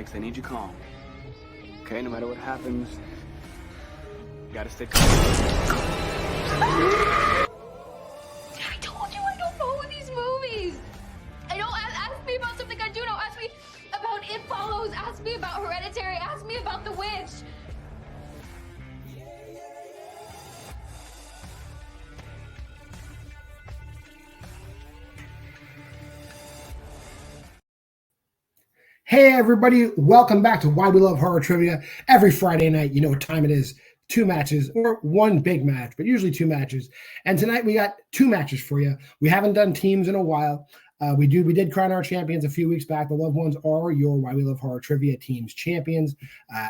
next, I need you calm. Okay, no matter what happens, you gotta stay calm. I told you I don't follow these movies. I don't ask me about something I do know. Ask me about It Follows. Ask me about Hereditary. Ask me about The Witch. Hey everybody, welcome back to Why We Love Horror Trivia. Every Friday night, you know what time it is. 2 matches or one big match, but usually 2 matches. And tonight we got 2 matches for you. We haven't done teams in a while. We did crown our champions a few weeks back. The loved ones are your Why We Love Horror Trivia teams champions,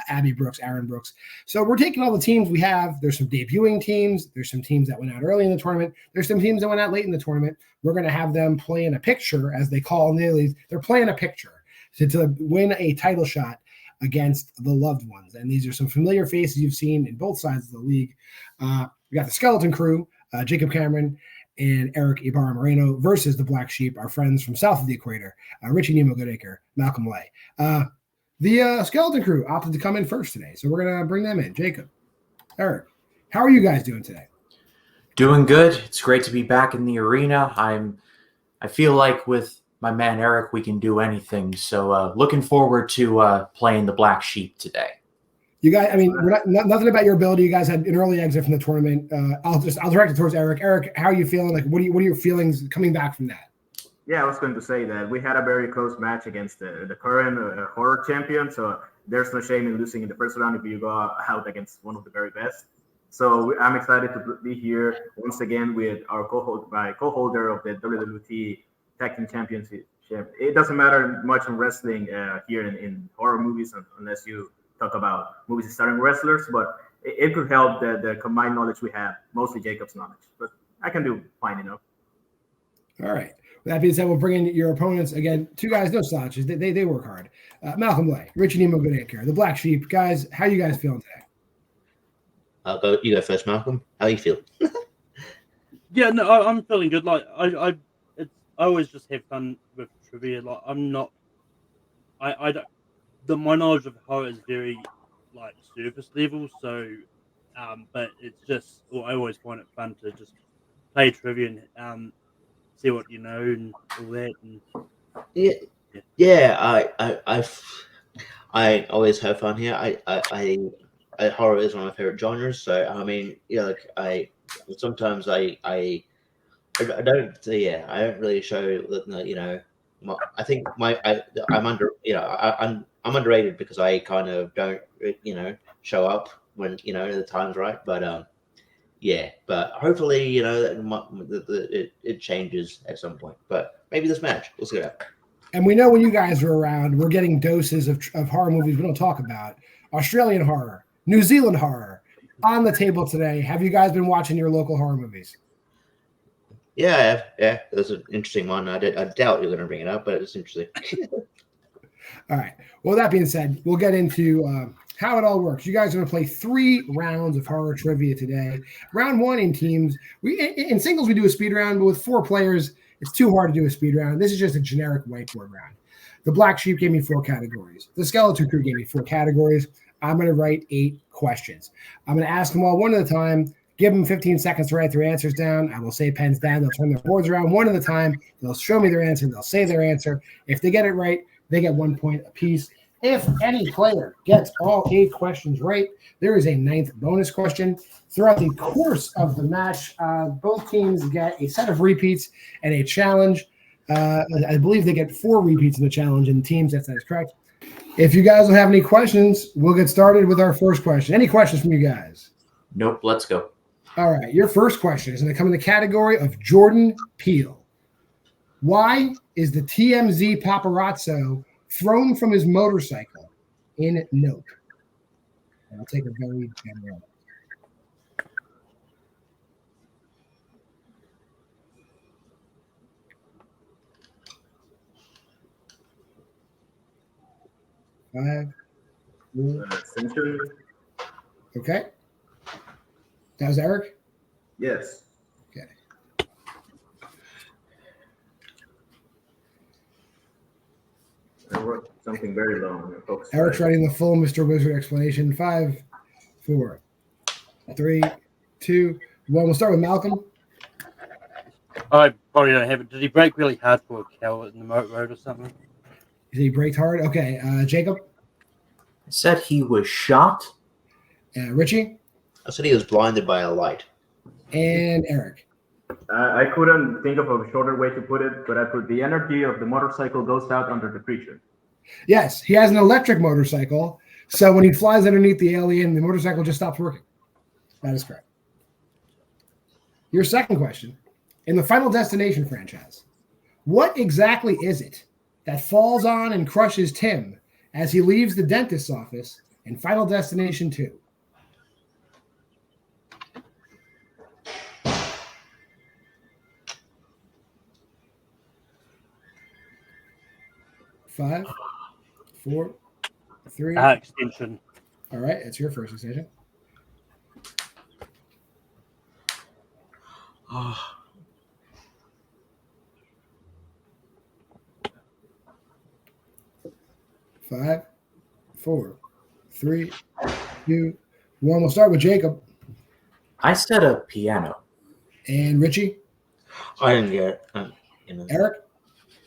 Abby Brooks, Aaron Brooks. So we're taking all the teams we have. There's some debuting teams. There's some teams that went out early in the tournament. There's some teams that went out late in the tournament. We're going to have them play in a picture, as they call dailies. They're playing a picture to win a title shot against the loved ones. And these are some familiar faces you've seen in both sides of the league. We got the Skeleton Krew, Jacob Cameron and Erick Ibarra Moreno versus the Black Sheep, our friends from south of the equator, Richie, Nemo, Goodacre, Malcolm Lay. The Skeleton Krew opted to come in first today, so we're going to bring them in. Jacob, Eric, how are you guys doing today? Doing good. It's great to be back in the arena. I feel like with my man Eric, we can do anything. So looking forward to playing the Black Sheep today. You guys, I mean, we're nothing about your ability. You guys had an early exit from the tournament. I'll direct it towards Eric. Eric, how are you feeling? Like, what are your feelings coming back from that? Yeah, I was going to say that we had a very close match against the current horror champion. So there's no shame in losing in the first round if you go out against one of the very best. So I'm excited to be here once again with our co-holder of the WWT Tag Team Championship. It doesn't matter much in wrestling here in horror movies unless you talk about movies starring wrestlers, but it could help the combined knowledge we have, mostly Jacob's knowledge. But I can do fine enough. All right. With that being said, we'll bring in your opponents again. 2 guys, no slouches. They work hard. Malcolm Lay, Richie, Nemo, Goodacre, the Black Sheep. Guys, how you guys feeling today? You go first, Malcolm. How you feel? Yeah, no, I'm feeling good. Like I always just have fun with trivia. Like I'm not, I don't. My knowledge of horror is very like surface level. So, but it's just, I always find it fun to just play trivia and see what you know and all that. And I always have fun here. I horror is one of my favorite genres. So I mean, like I don't really show that. I think I'm I'm underrated because I kind of don't show up when the time's right. But but hopefully it changes at some point. But maybe this match, we'll see what happens. And we know when you guys are around, we're getting doses of horror movies we don't talk about. Australian horror, New Zealand horror, on the table today. Have you guys been watching your local horror movies? Yeah, that's an interesting one. I doubt you're going to bring it up, but it's interesting. All right. Well, that being said, we'll get into how it all works. You guys are going to play 3 rounds of horror trivia today. Round 1 in teams. In singles, we do a speed round, but with 4 players, it's too hard to do a speed round. This is just a generic whiteboard round. The Black Sheep gave me 4 categories. The Skeleton Krew gave me 4 categories. I'm going to write 8 questions. I'm going to ask them all one at a time. Give them 15 seconds to write their answers down. I will say pens down. They'll turn their boards around one at a time. They'll show me their answer. They'll say their answer. If they get it right, they get 1 point apiece. If any player gets all 8 questions right, there is a 9th bonus question. Throughout the course of the match, both teams get a set of repeats and a challenge. I believe they get 4 repeats in the challenge in teams. That is correct. If you guys don't have any questions, we'll get started with our first question. Any questions from you guys? Nope, let's go. All right, your first question is going to come in the category of Jordan Peele. Why is the TMZ paparazzo thrown from his motorcycle in Nope? And I'll take a very general. Five. Century. Okay. That was Eric? Yes. Okay. wrote something very long. Folks. Eric's writing the full Mr. Wizard explanation. 5, 4, 3, 2, 1. We'll start with Malcolm. I probably don't have it. Did he break really hard for a cow in the moat road or something? He braked hard. Okay, Jacob. I said he was shot. Richie. I said he was blinded by a light. And Eric. I couldn't think of a shorter way to put it, but I put the energy of the motorcycle goes out under the creature. Yes, he has an electric motorcycle. So when he flies underneath the alien, the motorcycle just stops working. That is correct. Your second question. In the Final Destination franchise, what exactly is it that falls on and crushes Tim as he leaves the dentist's office in Final Destination 2? Five, 4, 3. Extension. All right, that's your first extension. Oh. 5, 4, 3, 2, 1. We'll start with Jacob. I said a piano. And Richie. I didn't get it. Eric.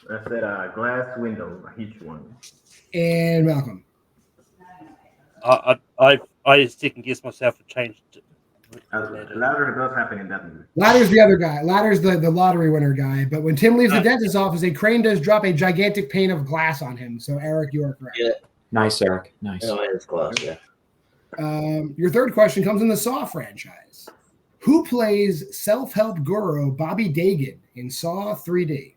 I said a glass window, a huge one. And Malcolm. I second guess myself and changed. Ladder does happen in that movie. Ladder's the other guy. Ladder's the lottery winner guy. But when Tim leaves the dentist's office, a crane does drop a gigantic pane of glass on him. So, Eric, you are correct. Yeah. Nice, Eric. Nice. No, it's glass, yeah. Your third question comes in the Saw franchise. Who plays self-help guru Bobby Dagan in Saw 3D?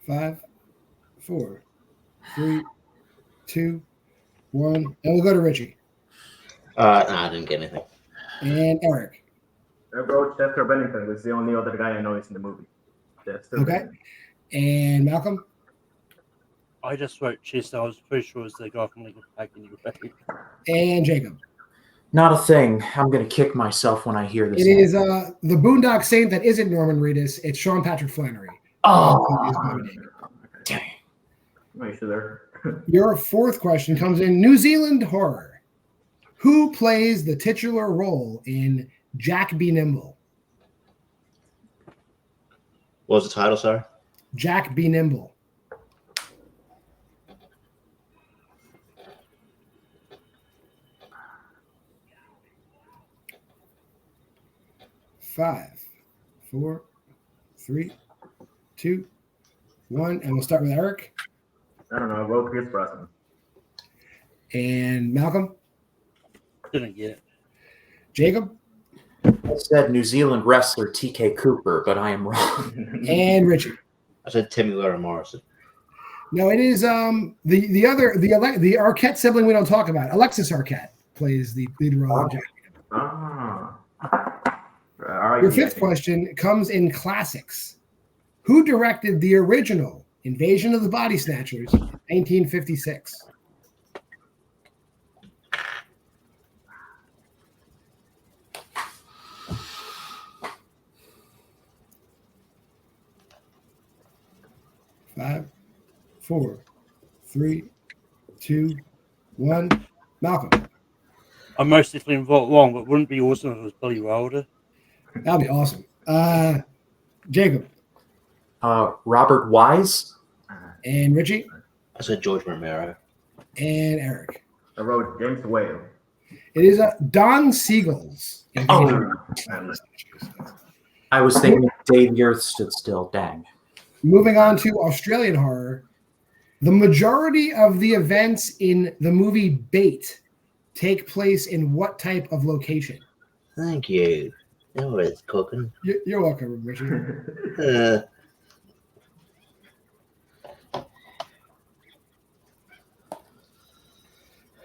Five, 4, 3, 2, 1. And we'll go to Richie. No, I didn't get anything. And Eric. I wrote Chester Bennington. It's the only other guy I know is in the movie. Chester Okay. Bennington. And Malcolm. I just wrote Chester. I was pretty sure it was the guy from Lincoln Park anyway. And Jacob. Not a thing. I'm going to kick myself when I hear this. It is the Boondock Saint that isn't Norman Reedus. It's Sean Patrick Flannery. Oh, dang. Make sure there. Your fourth question comes in New Zealand horror. Who plays the titular role in Jack Be Nimble? What was the title, sorry? Jack Be Nimble. Five, 4, 3, 2, 1. And we'll start with Eric. I don't know. I wrote Chris Brosnan. And Malcolm. Didn't get it. Jacob. I said New Zealand wrestler TK Cooper, but I am wrong. And Richie. I said Timmy Lara Morrison. No, it is the Arquette sibling we don't talk about. Alexis Arquette plays the lead role in Jack. Your fifth question comes in classics. Who directed the original Invasion of the Body Snatchers in 1956? Five, 4, 3, 2, 1. Malcolm. I'm most definitely involved wrong, but wouldn't it be awesome if it was Billy Wilder? That'd be awesome. Jacob. Robert Wise. And Richie. I said George Romero. And Eric. I wrote James Whale. It is Don Siegel's. Oh. I was thinking Dave the Earth Stood Still. Dang. Moving on to Australian horror. The majority of the events in the movie Bait take place in what type of location? Thank you. Now it's cooking. You're welcome, Richie.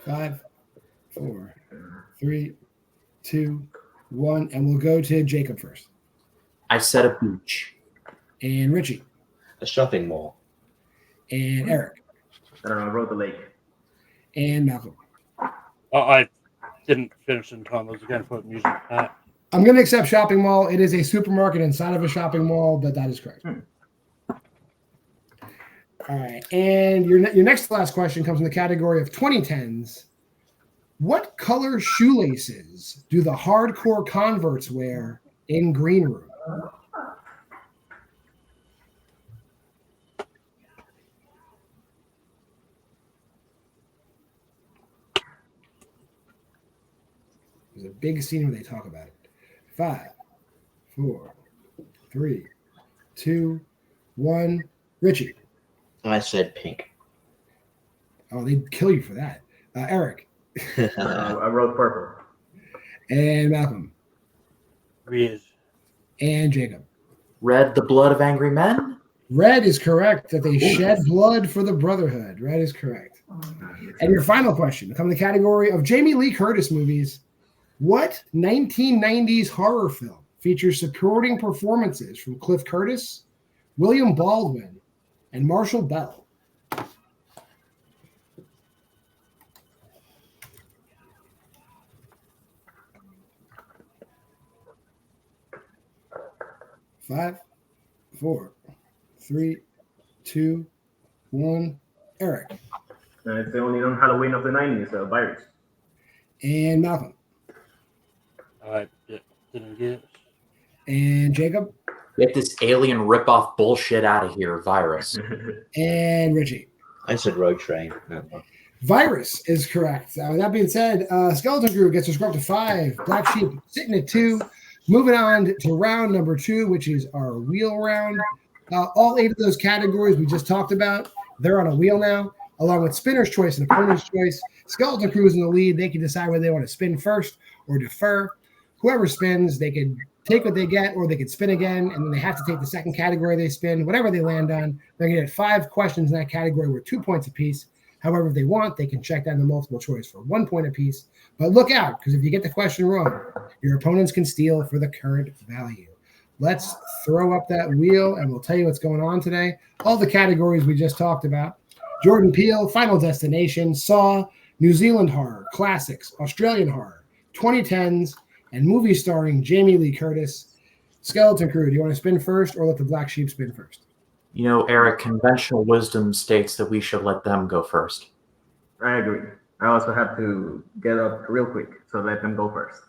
5, 4, 3, 2, 1, and we'll go to Jacob first. I said a beach. And Richie. A shopping mall. And Eric. I don't know. I wrote the lake. And Malcolm. I didn't finish in time. I was going to put music back. I'm going to accept shopping mall. It is a supermarket inside of a shopping mall, but that is correct. All right. And your next to last question comes in the category of 2010s. What color shoelaces do the hardcore converts wear in Green Room? There's a big scene where they talk about it. 5, 4, 3, 2, 1. Richie. I said pink. Oh, they'd kill you for that. Eric. I wrote purple. And Malcolm. Red. And Jacob. Red, the blood of angry men? Red is correct, that they shed blood for the Brotherhood. Red is correct. And your final question, come in the category of Jamie Lee Curtis movies. What 1990s horror film features supporting performances from Cliff Curtis, William Baldwin, and Marshall Bell? Five, 4, 3, 2, 1. Eric. It's the only known Halloween of the 90s, Virus. And Malcolm. I didn't get it. And Jacob. Get this alien ripoff bullshit out of here, Virus. And Richie. I said Road Train. Virus is correct. That being said, Skeleton Krew gets to score up to 5. Black Sheep sitting at 2. Moving on to round number 2, which is our wheel round. All 8 of those categories we just talked about, they're on a wheel now, along with spinner's choice and opponent's choice. Skeleton Krew is in the lead. They can decide whether they want to spin first or defer. Whoever spins, they can take what they get, or they could spin again, and then they have to take the second category they spin. Whatever they land on, they're going to get 5 questions in that category worth 2 points apiece. However, if they want, they can check down the multiple choice for 1 point apiece. But look out, because if you get the question wrong, your opponents can steal for the current value. Let's throw up that wheel, and we'll tell you what's going on today. All the categories we just talked about. Jordan Peele, Final Destination, Saw, New Zealand horror, classics, Australian horror, 2010s, and movies starring Jamie Lee Curtis. Skeleton Krew, do you want to spin first or let the Black Sheep spin first? You know, Eric, conventional wisdom states that we should let them go first. I agree. I also have to get up real quick, so let them go first.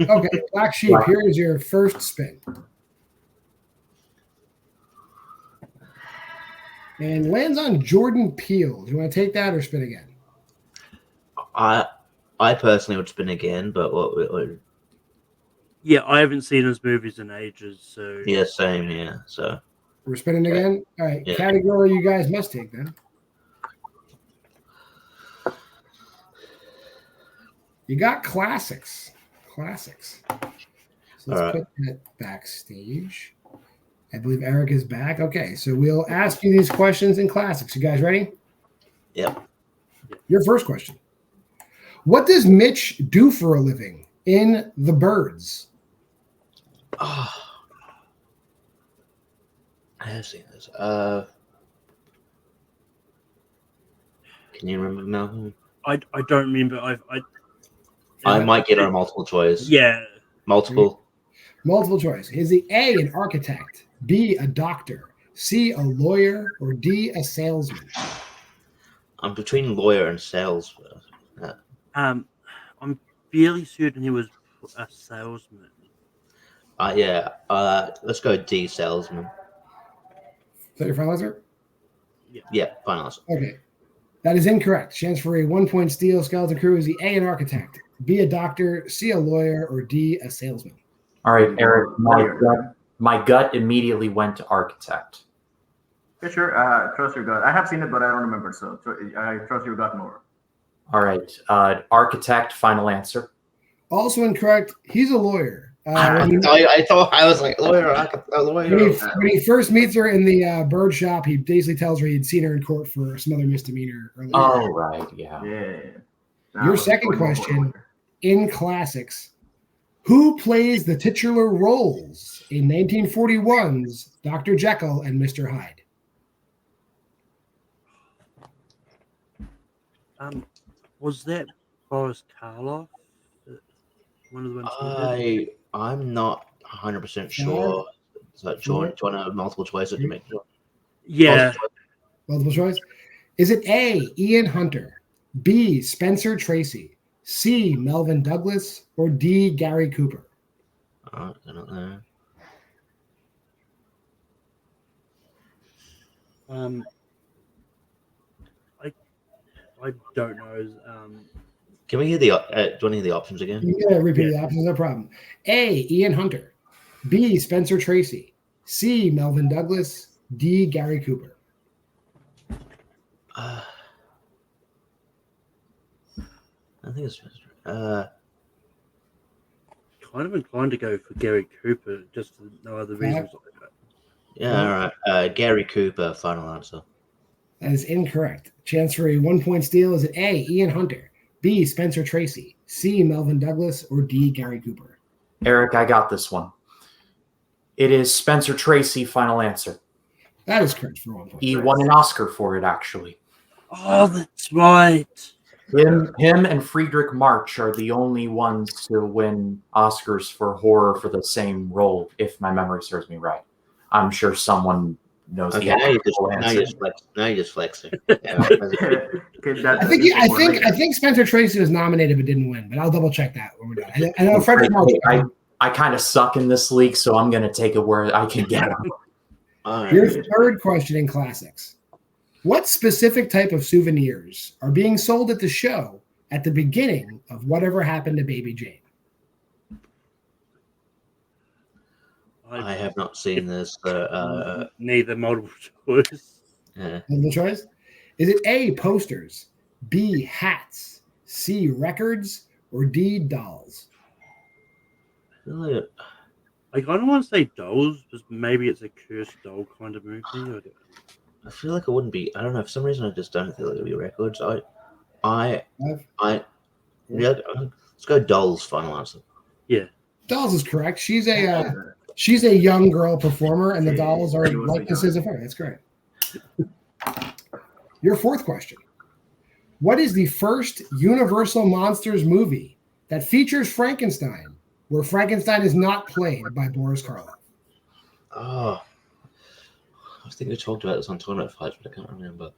Okay, Black Sheep, here is your first spin. And lands on Jordan Peele. Do you want to take that or spin again? I personally would spin again, but what Yeah, I haven't seen his movies in ages, so yeah, same, yeah. So We're spinning again? All right, Yeah. category you guys must take then. You got classics. Classics. So let's put that backstage. I believe Eric is back. Okay, so we'll ask you these questions in classics. You guys ready? Yep. Your first question. What does Mitch do for a living in The Birds? Oh, I have seen this. Can you remember, Malcolm? I don't remember. I might get a multiple choice. Yeah. Multiple. Multiple choice. Is he A, an architect, B, a doctor, C, a lawyer, or D, a salesman? I'm between lawyer and sales. I'm fairly certain he was a salesman. Yeah. Let's go D, salesman. Is that your final answer? Yeah, final answer. Okay. That is incorrect. Chance for a 1-point steal. Skeleton Krew. Is he A, an architect, B, a doctor, C, a lawyer, or D, a salesman? All right, Eric, my gut immediately went to architect. Yeah, sure. Trust your gut. I have seen it, but I don't remember, so I trust your gut more. All right, architect, final answer. Also incorrect. He's a lawyer. I thought I was like lawyer. When he first meets her in the bird shop, he basically tells her he'd seen her in court for some other misdemeanor earlier. Oh, right, yeah. Yeah. Your second question in classics. Who plays the titular roles in 1941's Dr. Jekyll and Mr. Hyde? Was that Boris Karloff? One of the ones we did? I'm not 100% sure. So, do you want a multiple choice to make sure? Yeah. Multiple choice. Is it A, Ian Hunter, B, Spencer Tracy, C, Melvin Douglas, or D, Gary Cooper? I don't know. I don't know. Can we hear the? Do you want to hear the options again? You gotta repeat the options, no problem. A, Ian Hunter, B, Spencer Tracy, C, Melvin Douglas, D, Gary Cooper. I think it's kind of inclined to go for Gary Cooper, just for no other reasons. Yeah, all right. Gary Cooper, final answer. That is incorrect. Chance for a 1 point steal. Is it A, Ian Hunter, B, Spencer Tracy, C, Melvin Douglas, or D, Gary Cooper? Eric, I got this one. It is Spencer Tracy, final answer. That is correct for 1 point. He won an Oscar for it, actually. Oh, that's right. Him and Friedrich March are the only ones to win Oscars for horror for the same role, if my memory serves me right. I'm sure someone knows the actual answer. Now you're just flexing. I think Spencer Tracy was nominated but didn't win, but I'll double check that when we're done. I know Friedrich March. I kind of suck in this league, so I'm going to take it where I can get it. Your third question in classics. What specific type of souvenirs are being sold at the show at the beginning of Whatever Happened to Baby Jane? I have not seen this. Neither multiple choice. Multiple choice? Is it A, posters, B, hats, C, records, or D, dolls? I kind of want to say dolls, because maybe it's a cursed doll kind of movie. I feel like it wouldn't be. I don't know. For some reason, I just don't feel like it'll be records. Let's go dolls. Final answer. Yeah, dolls is correct. She's a young girl performer, and the dolls are likenesses of her. That's correct. Your fourth question: what is the first Universal Monsters movie that features Frankenstein, where Frankenstein is not played by Boris Karloff? Oh. I think we talked about this on Tournament Fights, but I can't remember.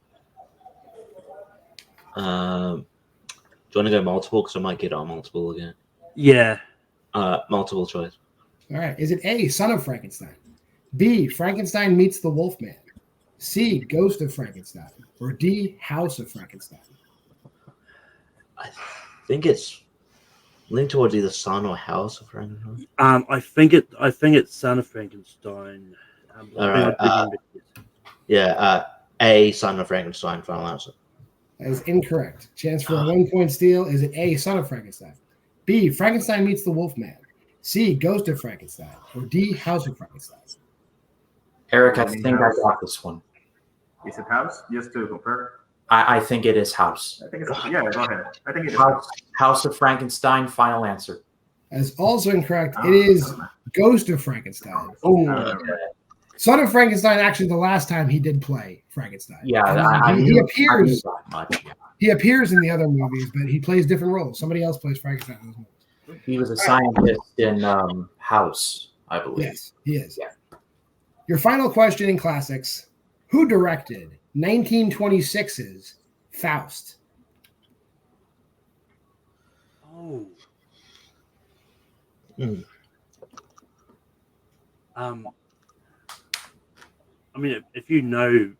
Do you want to go multiple? Because I might get on multiple again. Yeah. Multiple choice. All right. Is it A, Son of Frankenstein, B, Frankenstein Meets the Wolfman, C, Ghost of Frankenstein, or D, House of Frankenstein? I think it's linked towards either Son or House of Frankenstein. I think it's Son of Frankenstein. All right. A, Son of Frankenstein, final answer. That is incorrect. Chance for a 1 point steal. Is it A, Son of Frankenstein, B, Frankenstein Meets the Wolfman, C, Ghost of Frankenstein, or D, House of Frankenstein? Eric, I think I got this one. Is it House? Just to confirm. I think it is House. I think it's go ahead. I think it is House of Frankenstein, final answer. That is also incorrect. It is Ghost of Frankenstein. Son of Frankenstein, actually, the last time he did play Frankenstein. Yeah, he appears. He appears in the other movies, but he plays different roles. Somebody else plays Frankenstein in those movies. He was a scientist in House, I believe. Yes, he is. Yeah. Your final question in classics: who directed 1926's Faust? Oh. I mean, if you know,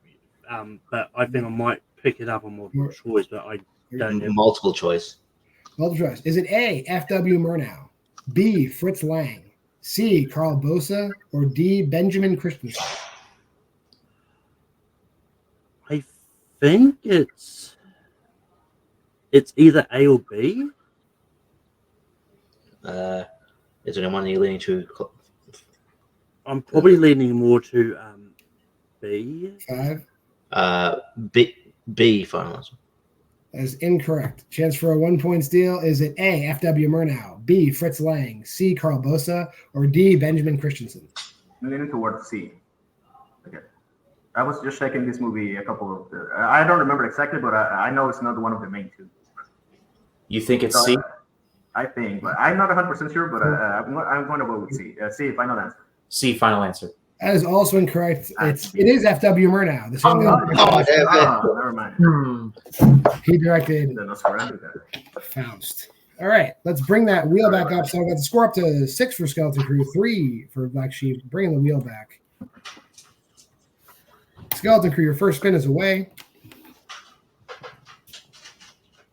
but I think I might pick it up on multiple choice, but I don't know. Multiple choice. Multiple choice. Is it A, F.W. Murnau, B, Fritz Lang, C, Carl Bosa, or D, Benjamin Christensen? I think it's either A or B. Is there anyone you're leaning to? I'm probably leaning more to B. 5. B final answer. That is incorrect. Chance for a 1 point steal. Is it A, F.W. Murnau, B, Fritz Lang, C, Carl Bosa, or D, Benjamin Christensen? I'm leaning towards C. Okay. I was just checking this movie a couple of. I don't remember exactly, but I know it's not one of the main two. You think it's So, C? I think, but I'm not 100% sure, but I'm going to go with C. C, final answer. C, final answer. That is also incorrect. It is F.W. Murnau. The same Never mind. He directed Nosferatu. Faust. All right, let's bring that wheel back up. So I got the score up to 6 for Skeleton Krew, 3 for Black Sheep. Bringing the wheel back. Skeleton Krew, your first spin is away.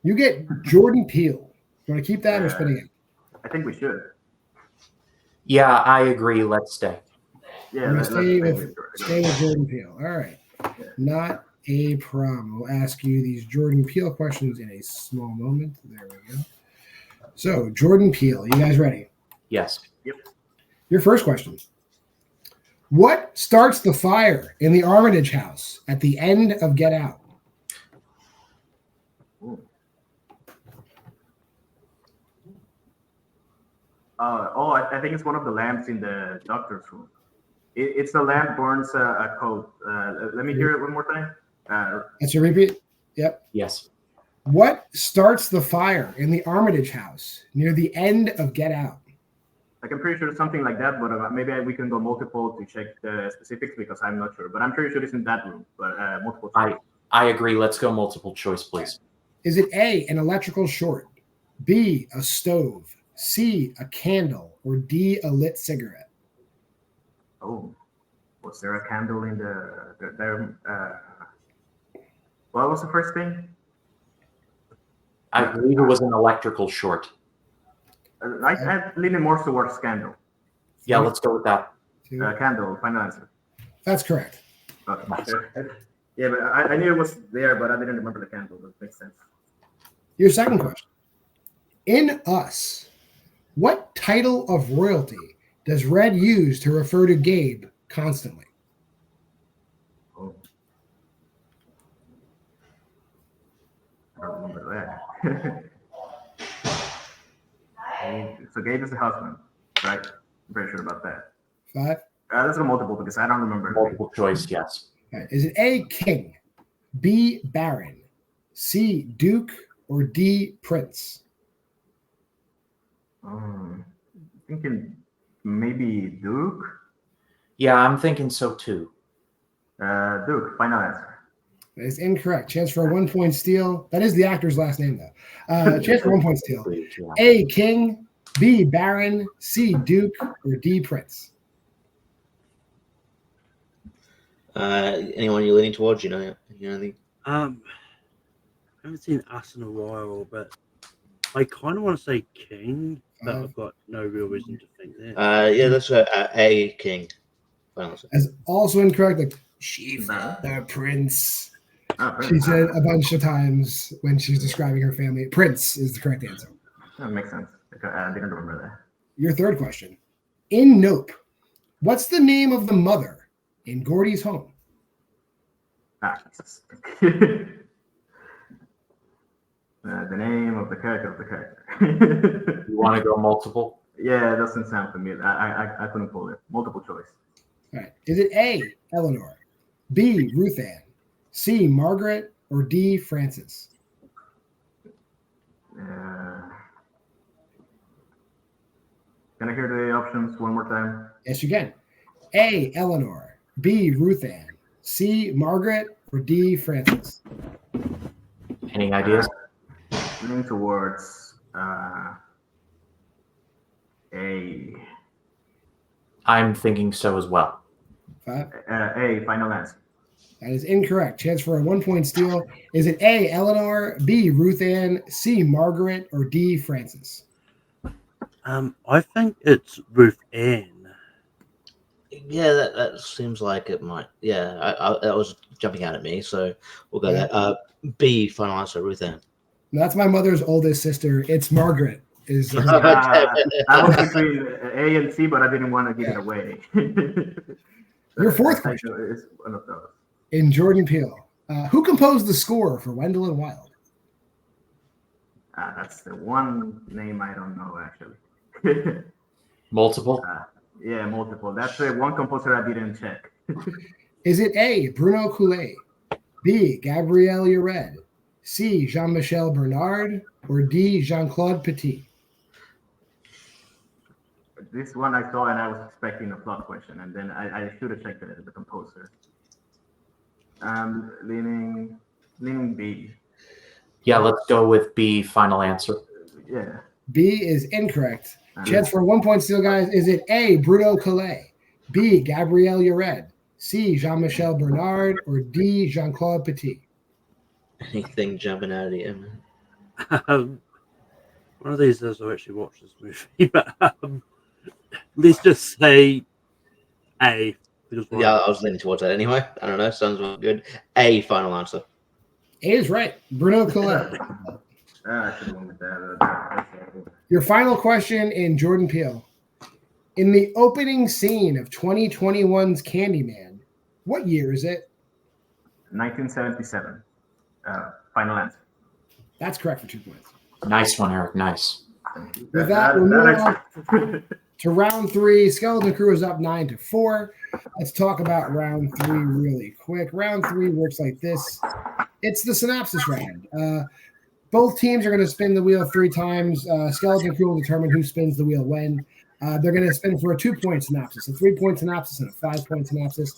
You get Jordan Peele. You want to keep that or spinning it? I think we should. Yeah, I agree. Let's stay. Yeah, let's stay with Jordan Peele. All right. Yeah. Not a problem. We'll ask you these Jordan Peele questions in a small moment. There we go. So, Jordan Peele, you guys ready? Yes. Yep. Your first question. What starts the fire in the Armitage house at the end of Get Out? I think it's one of the lamps in the doctor's room. It's the lamp burns a coat. Let me hear it one more time. That's a repeat? Yep. Yes. What starts the fire in the Armitage house near the end of Get Out? Like, I'm pretty sure it's something like that, but maybe we can go multiple to check the specifics because I'm not sure. But I'm pretty sure it's in that room, but multiple choice. I agree. Let's go multiple choice, please. Is it A, an electrical short, B, a stove, C, a candle, or D, a lit cigarette? Oh, was there a candle in what was the first thing? I believe it was an electrical short. I'm leaning more towards candle. Yeah, let's go with that. Candle, final answer. That's correct. Okay. Nice. Yeah, but I knew it was there, but I didn't remember the candle. That makes sense. Your second question. In Us, what title of royalty does Red use to refer to Gabe constantly? Oh. I don't remember that. So Gabe is the husband, right? I'm pretty sure about that. 5. Let's go multiple because I don't remember. Multiple choice, yes. Right. Is it A, king, B, baron, C, duke, or D, prince? Thinking maybe duke. Yeah, I'm thinking so too. Duke, final answer. That is incorrect. Chance for a 1-point steal. That is the actor's last name, though. Chance for 1-point steal. A, king, B, baron, C, duke, or D, prince? Anyone you're leaning towards, you know anything? I haven't seen Us in a while, but I kind of want to say king, but I've got no real reason to think that. Yeah, that's a king. That's also incorrect. Like, she's the prince. She said a bunch of times when she's describing her family. Prince is the correct answer. That makes sense. I didn't remember that. Your third question. In Nope, what's the name of the mother in Gordy's home? The name of the character You want to go multiple? Yeah, it doesn't sound familiar. I couldn't pull it. Multiple choice. All right. Is it A, Eleanor, B, Ruth Ann, C, Margaret, or D, Frances? Can I hear the options one more time? Yes, you can. A, Eleanor, B, Ruth Ann, C, Margaret, or D, Frances? Any ideas? Leaning towards A. I'm thinking so as well. 5. A, final answer. That is incorrect. Chance for a 1-point steal. Is it A, Eleanor, B, Ruth Ann, C, Margaret, or D, Frances? I think it's Ruth Ann. Yeah, that seems like it might. Yeah, that was jumping out at me, so we'll go there. B, final answer, Ruth Ann. No, that's my mother's oldest sister. It's Margaret. I was between A and C, but I didn't want to give it away. Your fourth question is one of those. In Jordan Peele. Who composed the score for Wendell and Wild? That's the one name I don't know, actually. Multiple? Yeah, multiple. That's the one composer I didn't check. Is it A, Bruno Coulet, B, Gabrielle Yared, C. Jean-Michel Bernard, or D. Jean-Claude Petit? This one I saw and I was expecting a plot question, and then I should have checked the composer. Leaning B. Yeah, let's go with B. Final answer. Yeah. B is incorrect. Chance for 1 point steal, guys. Is it A. Bruno Calais, B. Gabriel Yared, C. Jean-Michel Bernard, or D. Jean-Claude Petit? Anything jumping out of the air, One of these days I'll actually watch this movie, but let's just say A. Yeah, I was leaning towards that anyway. I don't know. Sounds good. A. Final answer. A is right. Bruno Calais. I should have went with that. Your final question in Jordan Peele. In the opening scene of 2021's Candyman, what year is it? 1977. Final answer. That's correct for 2 points. Nice one, Eric. Nice. With that, we're moving on to round 3. Skeleton Krew is up 9-4. Let's talk about round 3 really quick. Round 3 works like this. It's the synopsis round. Both teams are going to spin the wheel 3 times. Skeleton Krew will determine who spins the wheel when. They're going to spin for a 2-point synopsis, a 3-point synopsis, and a 5-point synopsis.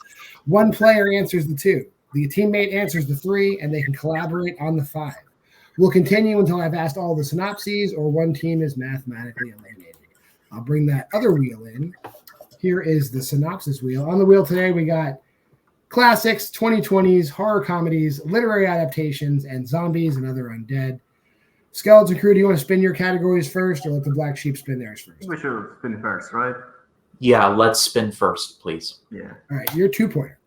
One player answers the 2. The teammate answers the 3, and they can collaborate on the 5. We'll continue until I've asked all the synopses or one team is mathematically eliminated. I'll bring that other wheel in. Here is the synopsis wheel. On the wheel today, we got classics, 2020s, horror comedies, literary adaptations, and zombies and other undead. Skeleton Krew, do you want to spin your categories first, or let the Black Sheep spin theirs first? We should spin first, right? Yeah, let's spin first, please. Yeah. All right, your 2-pointer.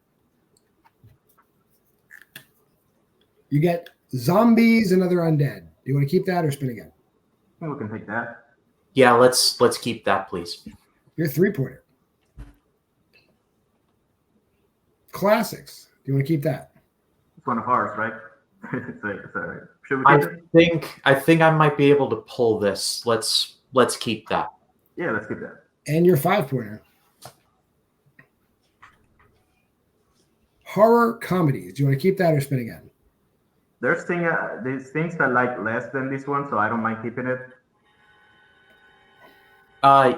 You get zombies and other undead. Do you want to keep that or spin again? I think we can take that. Yeah, let's keep that, please. Your 3-pointer. Classics. Do you want to keep that? It's one of ours, right? Should we keep it? I think I might be able to pull this. Let's keep that. Yeah, let's keep that. And your 5-pointer. Horror comedies. Do you want to keep that or spin again? There's things that I like less than this one, so I don't mind keeping it.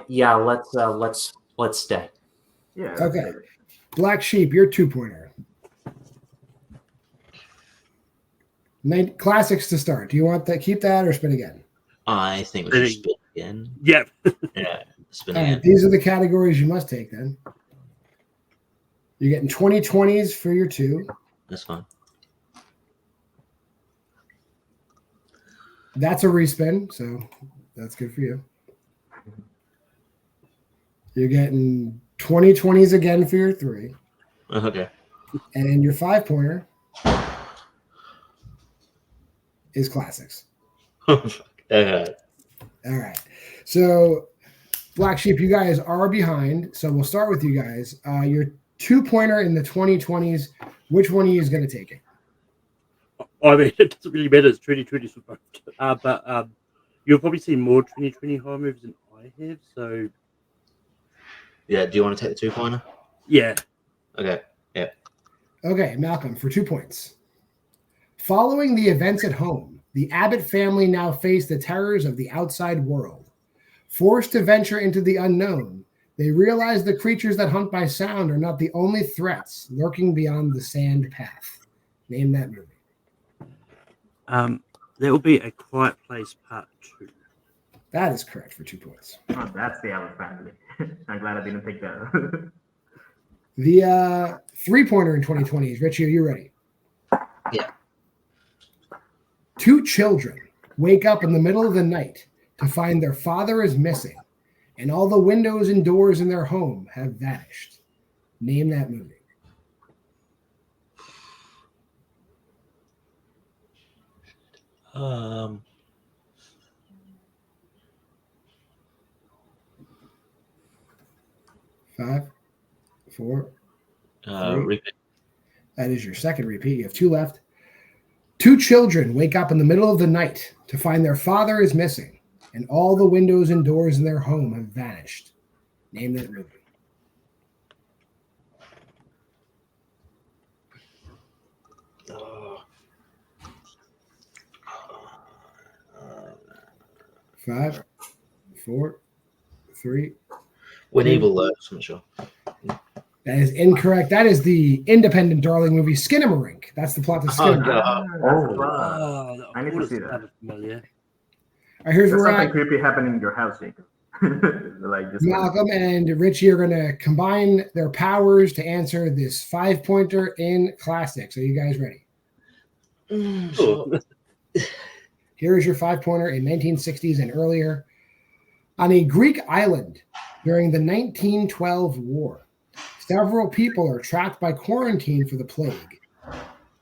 Yeah, let's stay. Yeah. Okay. Black Sheep, your 2-pointer. Classics to start. Do you want that? Keep that or spin again? I think we should spin again. Yep. Yeah, spin All again. right, these are the categories you must take then. You're getting 2020s for your 2. That's fine. That's a respin, so that's good for you. You're getting 2020s again for your 3. Okay. And your 5-pointer is classics. All right. So, Black Sheep, you guys are behind. So we'll start with you guys. Your 2-pointer in the 2020s, which one of you is going to take it? I mean, it doesn't really matter. It's 2020 so but you'll probably see more 2020 horror movies than I have. So, Yeah, do you want to take the 2-pointer? yeah. Okay. Yeah. Okay, Malcolm, for 2 points. Following the events at home, the Abbott family now face the terrors of the outside world. Forced to venture into the unknown, they realize the creatures that hunt by sound are not the only threats lurking beyond the sand path. Name that movie. There will be A Quiet Place Part 2. That is correct for 2 points. Oh, that's the Abbott family. I'm glad I didn't take that. The 3-pointer in 2020 is Richie. Are you ready? Yeah. 2 children wake up in the middle of the night to find their father is missing, and all the windows and doors in their home have vanished. Name that movie. Five, 4, 3. Repeat. That is your second repeat. You have 2 left. 2 children wake up in the middle of the night to find their father is missing, and all the windows and doors in their home have vanished. Name that movie. 5, 4, 3. When Evil Lurks, I'm sure. That is incorrect. That is the independent darling movie Skinamarink. That's the plot to Skinamarink. I need to see that. Familiar. All right, here's There's where something creepy happening in your house, Jacob. Like just Malcolm and Richie are going to combine their powers to answer this 5-pointer in classics. Are you guys ready? Sure. Here is your 5-pointer in 1960s and earlier. On a Greek island during the 1912 war, several people are trapped by quarantine for the plague.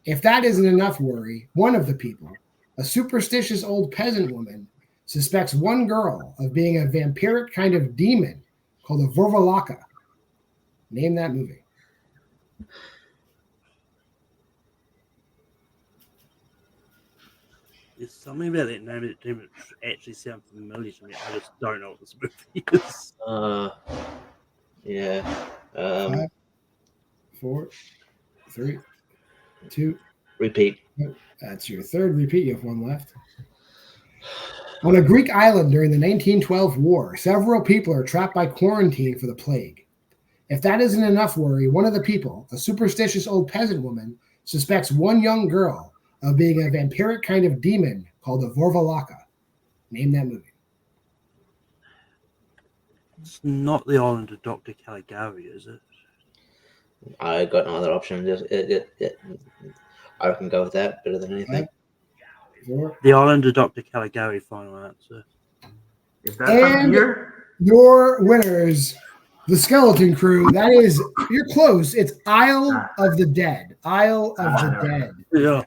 If that isn't enough worry, one of the people, a superstitious old peasant woman, suspects one girl of being a vampiric kind of demon called a Vorvalaka. Name that movie. There's something about that name that didn't actually sound familiar to me. I just don't know what this movie is. Yeah. 5, 4, 3, 2. Repeat. That's your third repeat. You have one left. On a Greek island during the 1912 war, several people are trapped by quarantine for the plague. If that isn't enough worry, one of the people, a superstitious old peasant woman, suspects one young girl of being a vampiric kind of demon called a Vorvalaka. Name that movie. It's not the island of Dr. Caligari, is it? I got no other option. I can go with that better than anything. 5, 4. The island of Dr. Caligari, final answer. Is that from here? Your winners, the Skeleton Krew. That is, you're close. It's Isle of the Dead. Isle of the Dead. Yeah.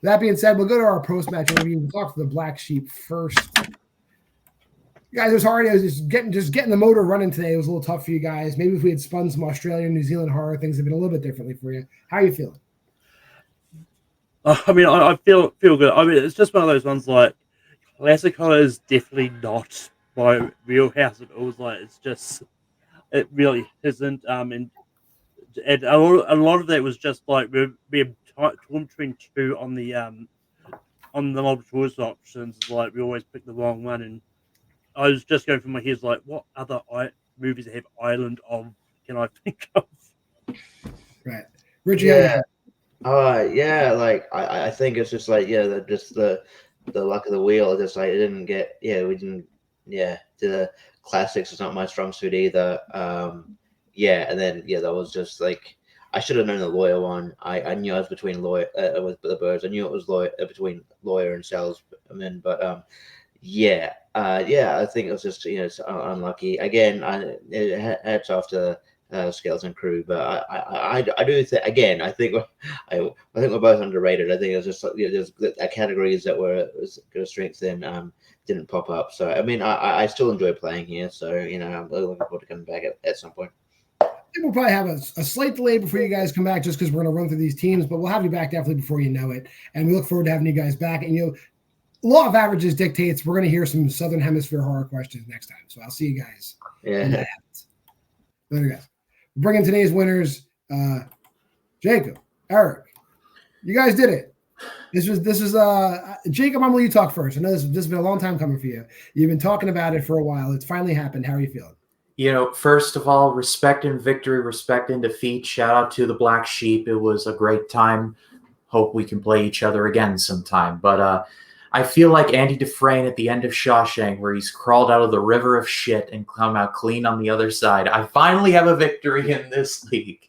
That being said, we'll go to our post-match interview. We'll talk to the Black Sheep first. Guys, it was hard. It was just getting the motor running today. It was a little tough for you guys. Maybe if we had spun some Australian, New Zealand horror, things have been a little bit differently for you. How are you feeling? I mean, I feel good. I mean, it's just one of those ones like classic horror is definitely not my wheelhouse at all. Like, it's just, it really isn't. And a lot of that was just like we're torn between two on the multiple choice options. Like, we always pick the wrong one, and I was just going through my head like, what other movies that have island of can I think of? Right, Richie. Yeah. Yeah, like I think it's just like just the luck of the wheel. Just like it didn't get the classics is not my strong suit either. And then that was just like I should have known the lawyer one. I knew I was between lawyer with the birds. I knew it was between lawyer and salesman, but I think it was just unlucky again. Hats off to Skeleton Krew, but I do think again. I think we're both underrated. I think it was just there's categories that were good strengths in didn't pop up. So I mean, I still enjoy playing here. So I'm really looking forward to coming back at some point. I think we'll probably have a slight delay before you guys come back, just because we're going to run through these teams. But we'll have you back definitely before you know it, and we look forward to having you guys back. And law of averages dictates we're going to hear some Southern Hemisphere horror questions next time. So I'll see you guys. Yeah. Later, guys. Bringing today's winners, Jacob, Eric. You guys did it. This is Jacob. I'm gonna let you talk first. I know this has been a long time coming for you. You've been talking about it for a while. It's finally happened. How are you feeling? First of all, respect and victory, respect and defeat. Shout out to the Black Sheep. It was a great time. Hope we can play each other again sometime. But I feel like Andy Dufresne at the end of Shawshank, where he's crawled out of the river of shit and come out clean on the other side. I finally have a victory in this league.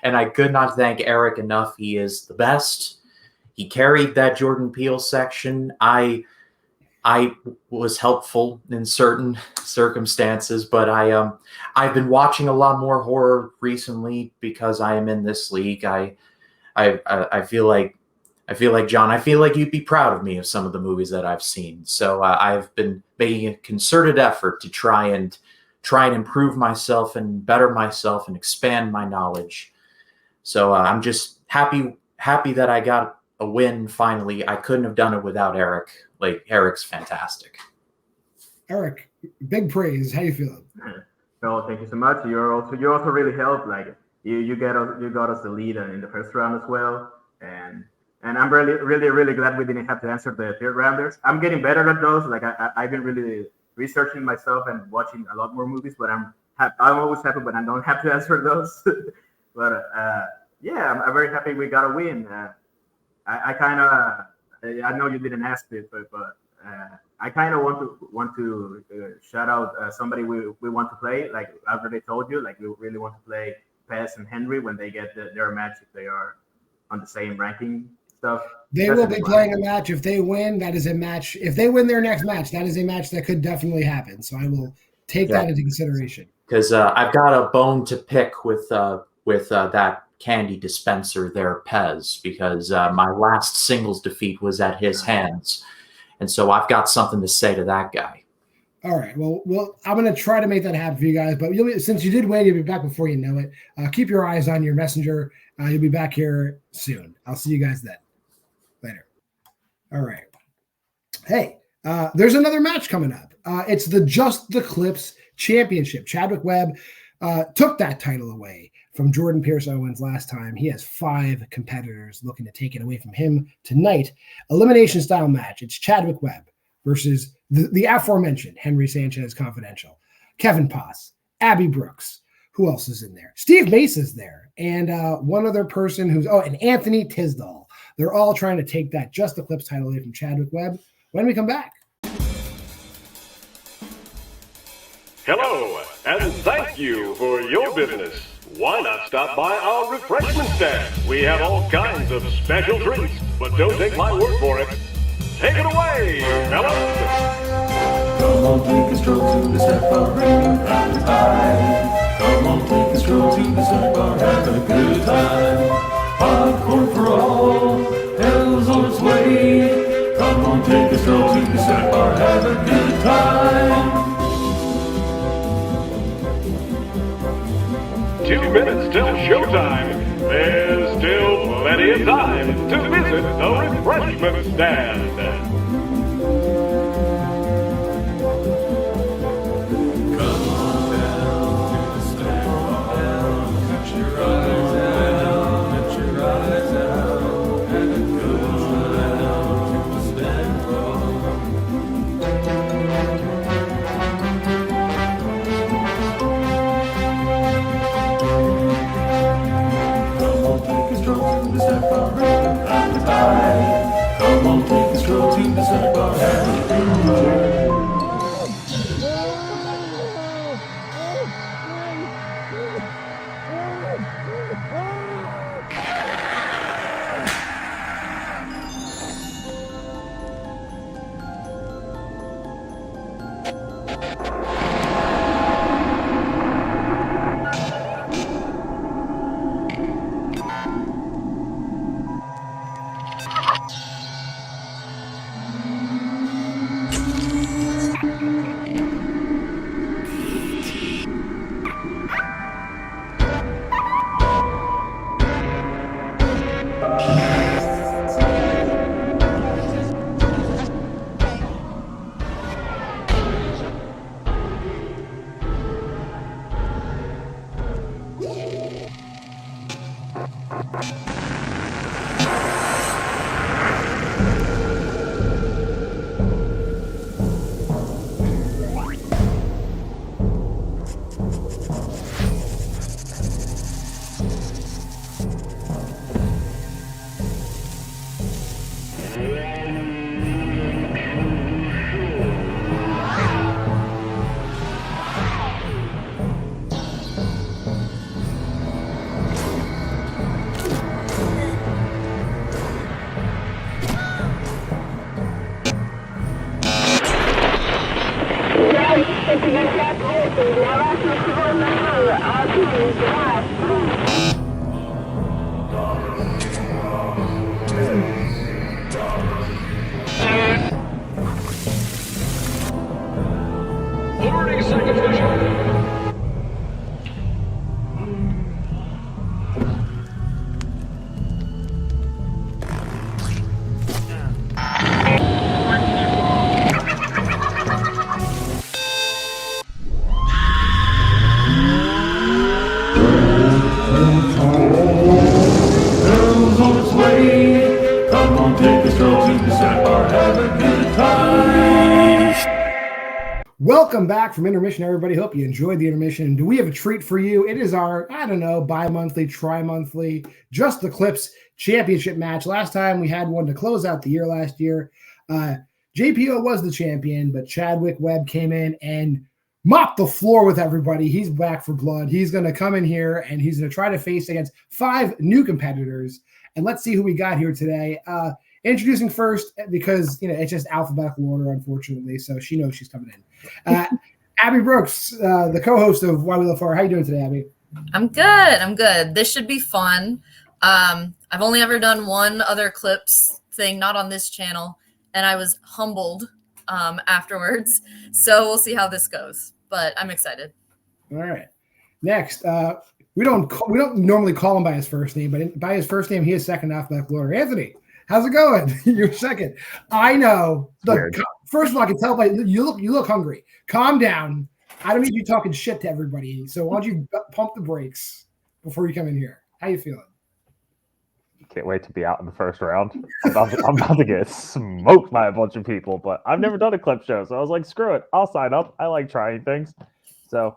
And I could not thank Eric enough. He is the best. He carried that Jordan Peele section. I was helpful in certain circumstances, but I've been watching a lot more horror recently because I am in this league. I feel like John, I feel like you'd be proud of me of some of the movies that I've seen. So I've been making a concerted effort to try and improve myself and better myself and expand my knowledge. So I'm just happy that I got a win finally. I couldn't have done it without Eric. Like, Eric's fantastic. Eric, big praise. How you feeling? No, thank you so much. You also really helped. Like you got us the lead in the first round as well, and And I'm really glad we didn't have to answer the third rounders. I'm getting better at those. Like I've been really researching myself and watching a lot more movies, but I'm always happy when I don't have to answer those. But yeah, I'm very happy we got a win. I know you didn't ask it, but I kind of want to shout out somebody we want to play. Like I've already told you, like we really want to play Pez and Henry when they get their match, if they are on the same ranking stuff. They will be playing a match. If they win, that is a match. If they win their next match, that is a match that could definitely happen. So I will take that into consideration. Because I've got a bone to pick with that candy dispenser there, Pez, because my last singles defeat was at his hands. And so I've got something to say to that guy. All right. Well, I'm going to try to make that happen for you guys. But since you did win, you'll be back before you know it. Keep your eyes on your messenger. You'll be back here soon. I'll see you guys then. Later. All right. Hey, there's another match coming up. It's the Just the Clips Championship. Chadwick Webb took that title away from Jordan Pierce Owens last time. He has 5 competitors looking to take it away from him tonight. Elimination style match. It's Chadwick Webb versus the aforementioned Henry Sanchez Confidential, Kevin Paas, Abby Brooks. Who else is in there? Steve Mesa's there. And one other person and Anthony Tisdall. They're all trying to take that Just the Clips title away from Chadwick Webb. When we come back. Hello, and thank you for your business. Why not stop by our refreshment stand? We have all kinds of special treats, but don't take my word for it. Take it away, fellas! Come on, take a stroll to the snack bar and have a time. Come on, take a stroll to the snack bar, have a good time. Popcorn for all, hell's on its way. Come on, take a stroll to the snack bar, have a good time. 2 minutes till showtime. There's still plenty of time to visit the refreshment stand. Come on, take a stroll to the snack bar, have a good time. Welcome back from intermission, everybody. Hope you enjoyed the intermission. Do we have a treat for you? It is our, bi-monthly, tri-monthly, Just the Clips championship match. Last time we had one to close out the year last year. JPO was the champion, but Chadwick Webb came in and mopped the floor with everybody. He's back for blood. He's going to come in here and he's going to try to face against 5 new competitors. And let's see who we got here today. Introducing first, because it's just alphabetical order, unfortunately, so she knows she's coming in. Abby Brooks, the co-host of Why We Love Horror. How you doing today, Abby? I'm good. This should be fun. I've only ever done one other clips thing, not on this channel, and I was humbled afterwards. So we'll see how this goes, but I'm excited. All right. Next, we don't normally call him by his first name, but by his first name, he is second alphabetical order. Anthony, how's it going? You're second. I know. Look, first of all, I can tell by you look hungry. Calm down. I don't need you talking shit to everybody. So why don't you pump the brakes before you come in here? How you feeling? Can't wait to be out in the first round. I'm about to get smoked by a bunch of people, but I've never done a clip show, so I was like, screw it, I'll sign up. I like trying things. So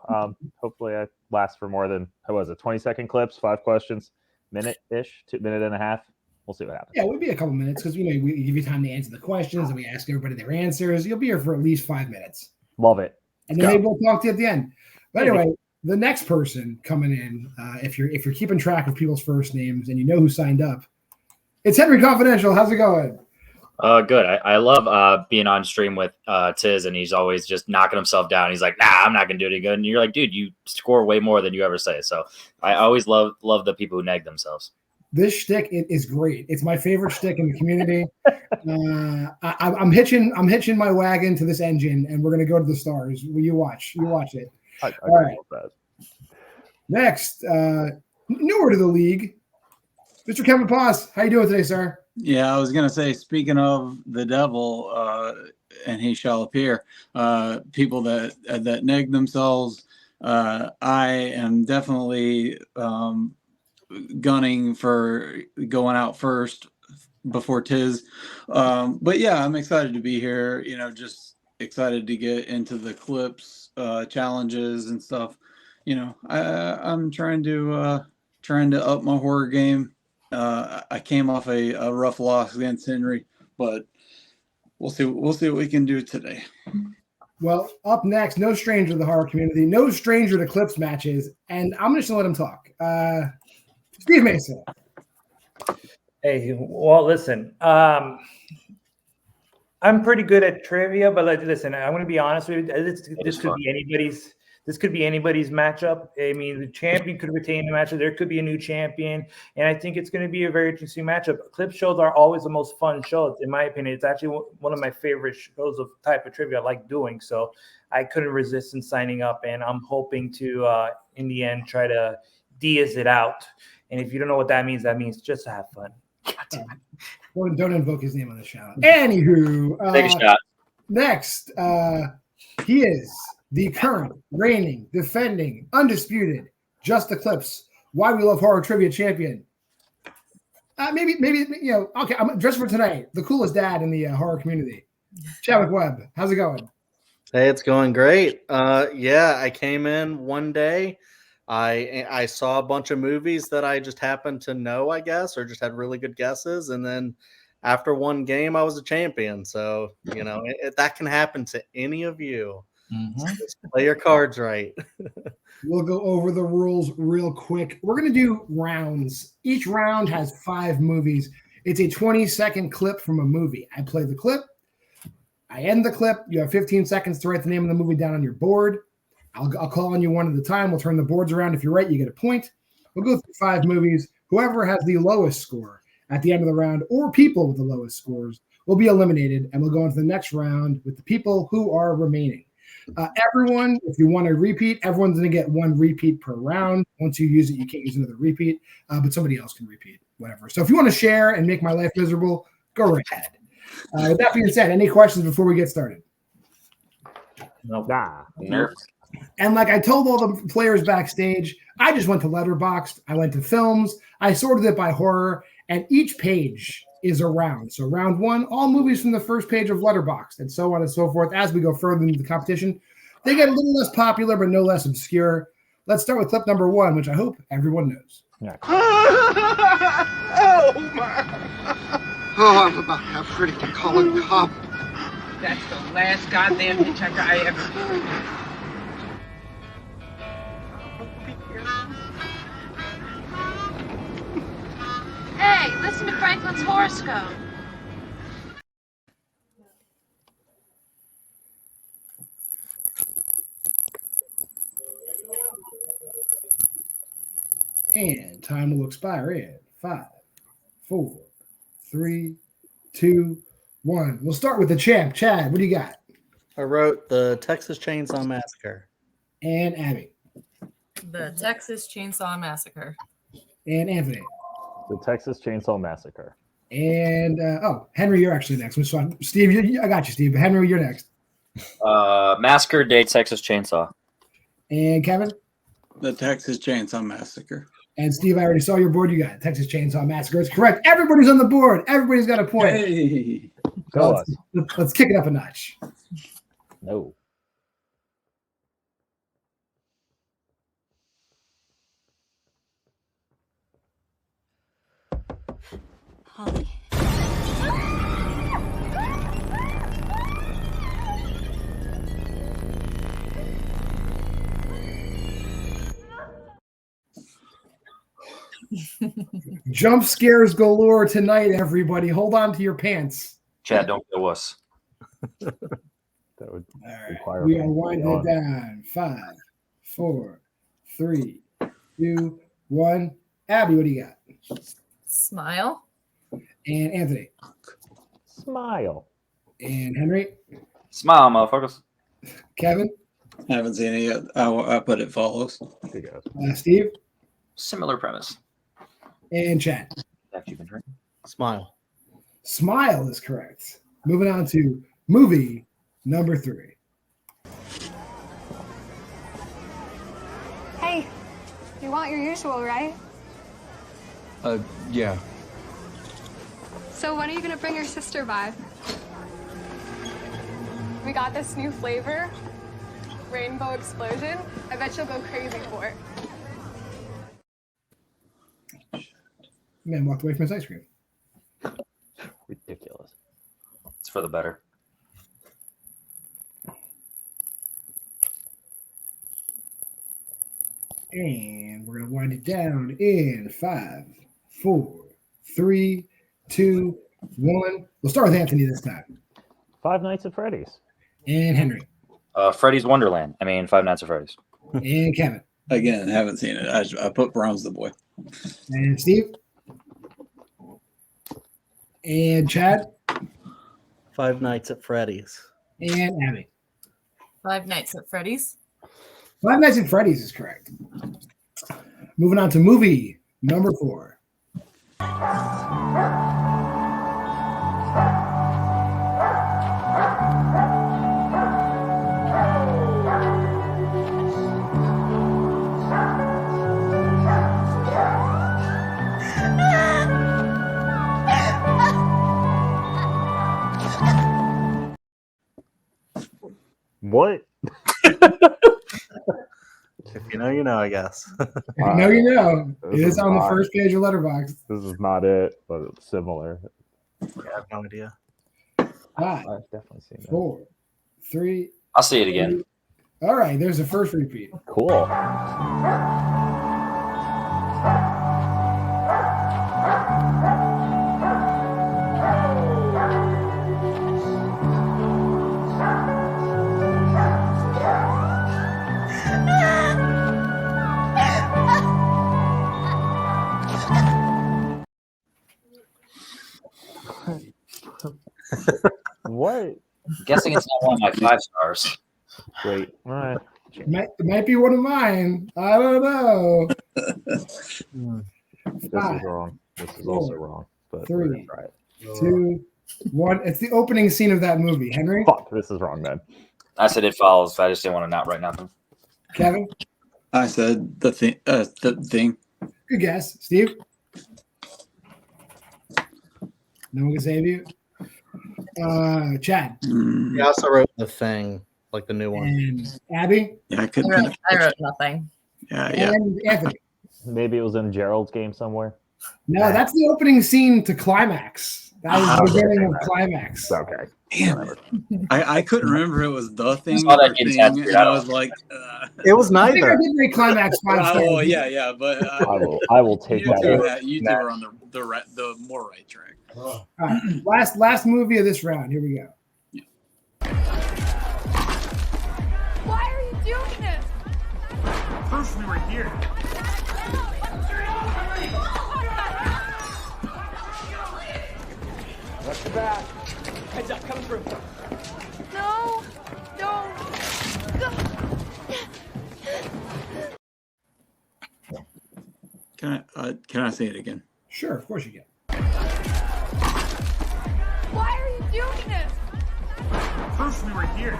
hopefully I last for more than 20-second clips, 5 questions, minute-ish, 2 minute and a half. We'll see what happens. Yeah, it would be a couple minutes because we give you time to answer the questions and we ask everybody their answers. You'll be here for at least 5 minutes. Love it. And then maybe we'll talk to you at the end. But anyway, the next person coming in, if you're keeping track of people's first names and you know who signed up, it's Henry Confidential. How's it going? Good. I love being on stream with Tiz, and he's always just knocking himself down. He's like, nah, I'm not going to do it again. And you're like, dude, you score way more than you ever say. So I always love the people who nag themselves. This shtick is great. It's my favorite shtick in the community. I'm hitching my wagon to this engine, and we're going to go to the stars. You watch it. I all right. That. Next, newer to the league, Mr. Kevin Paz. How you doing today, sir? Yeah, I was going to say, speaking of the devil, and he shall appear, people that neg themselves, I am definitely gunning for going out first before Tiz. But yeah, I'm excited to be here, just excited to get into the clips, challenges and stuff. I'm trying to up my horror game. I came off a rough loss against Henry, but we'll see what we can do today. Well, up next, no stranger to the horror community, no stranger to clips matches, and I'm just gonna let him talk. Steve Mesa. Hey, well, listen, I'm pretty good at trivia, but listen, I'm gonna be honest with you. This could be anybody's matchup. I mean, the champion could retain the matchup. There could be a new champion, and I think it's going to be a very interesting matchup. Clip shows are always the most fun shows, in my opinion. It's actually one of my favorite shows of type of trivia I like doing. So I couldn't resist in signing up, and I'm hoping to, in the end, try to Diaz it out. And if you don't know what that means just to have fun. Don't invoke his name on the show. Anywho, take a shot. Next, he is the current, reigning, defending, undisputed, Just the Clips, Why We Love Horror Trivia champion. Maybe okay, I'm dressed for tonight. The coolest dad in the horror community. Chadwick Webb, how's it going? Hey, it's going great. Yeah, I came in one day. I saw a bunch of movies that I just happened to know, I guess, or just had really good guesses. And then after one game, I was a champion. So, that can happen to any of you. Mm-hmm. So just play your cards right. We'll go over the rules real quick. We're going to do rounds. Each round has 5 movies. It's a 20-second clip from a movie. I play the clip. I end the clip. You have 15 seconds to write the name of the movie down on your board. I'll call on you one at a time. We'll turn the boards around. If you're right, you get a point. We'll go through 5 movies. Whoever has the lowest score at the end of the round, or people with the lowest scores, will be eliminated, and we'll go into the next round with the people who are remaining. Everyone, if you want to repeat, everyone's going to get 1 repeat per round. Once you use it, you can't use another repeat, but somebody else can repeat, whatever. So if you want to share and make my life miserable, go right ahead. With that being said, any questions before we get started? Nah. And like I told all the players backstage, I just went to Letterboxd. I went to films. I sorted it by horror, and each page is a round. So round 1, all movies from the first page of Letterboxd, and so on and so forth as we go further into the competition. They get a little less popular, but no less obscure. Let's start with clip number 1, which I hope everyone knows. Yeah. Oh, my. Oh, I'm about half ready to call a cop. That's the last goddamn hitchhiker I ever heard. Hey, listen to Franklin's horoscope. And time will expire in 5, 4, 3, 2, 1. We'll start with the champ. Chad, what do you got? I wrote the Texas Chainsaw Massacre. And Abby. The Texas Chainsaw Massacre. And Anthony. The Texas Chainsaw Massacre. And Henry, you're actually next. Which one? Steve, I got you, Steve. Henry, you're next. Massacre Day Texas Chainsaw. And Kevin. The Texas Chainsaw Massacre. And Steve, I already saw your board. You got Texas Chainsaw Massacre. It's correct. Everybody's on the board. Everybody's got a point. Hey. So let's kick it up a notch. No. Holly. Jump scares galore tonight, everybody. Hold on to your pants. Chad, don't kill us. That would require. We are winding it down. 5, 4, 3, 2, 1. Abby, what do you got? Smile. And Anthony. Smile. And Henry. Smile, motherfuckers. Kevin. I haven't seen it yet. I put it follows. Steve. Similar premise. And Chad. Smile. Smile is correct. Moving on to movie number 3. Hey, you want your usual, right? Yeah. So when are you gonna bring your sister by? We got this new flavor, Rainbow Explosion. I bet you'll go crazy for it. Man walked away from his ice cream. Ridiculous. It's for the better. And we're going to wind it down in 5, 4, 3, 2, 1. We'll start with Anthony this time. Five Nights at Freddy's. And Henry. Freddy's Wonderland. I mean, Five Nights at Freddy's. And Kevin. Again, haven't seen it. I put Browns the Boy. And Steve. And Chad. Five Nights at Freddy's. And Abby. Five Nights at Freddy's. Five Nights at Freddy's is correct. Moving on to movie number 4. What? If you know, you know, I guess. No, you know. It This is on the not- first page of Letterboxd. This is not it, but it's similar. I have no idea. 5, I've definitely seen that. 4, 3. I'll see it again. All right, there's the first repeat. Cool. What? Guessing it's not one of my 5 stars. Wait. All right. It might be one of mine. I don't know. This is wrong. This is also wrong. But 3, right. 2, 1. It's the opening scene of that movie. Henry. Fuck, this is wrong then. I said it follows. I just didn't want to not write nothing. Kevin. I said the thing. Good guess. Steve. No one can save you. Chad. He also wrote The Thing. like the new one. And Abby? Yeah, I wrote nothing. And Anthony? Maybe it was in Gerald's game somewhere. No, that's the opening scene to Climax. That is the beginning of Climax. Okay. Damn it. I couldn't remember it was the thing. Saw that or getting thing, tattooed. and I was like, it was I think I neither. did rate Climax 5 stars. oh yeah, but I will take that. You two are on the more right track. All right, last movie of this round. Here we go. Why are you doing this? First we were here. Rush the back. Heads up, coming through. No, don't. Can I say it again? Sure, of course you can. Why are you doing this? First we were here.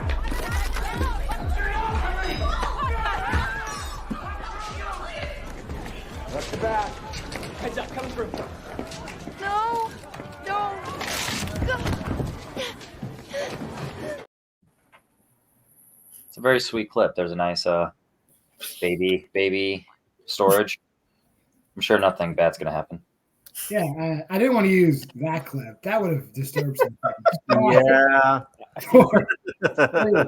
Rush the back. Heads up, coming through. No, don't. It's a very sweet clip. There's a nice baby storage. I'm sure nothing bad's gonna happen. Yeah, I didn't want to use that clip. That would have disturbed some things. Yeah. 4, 3,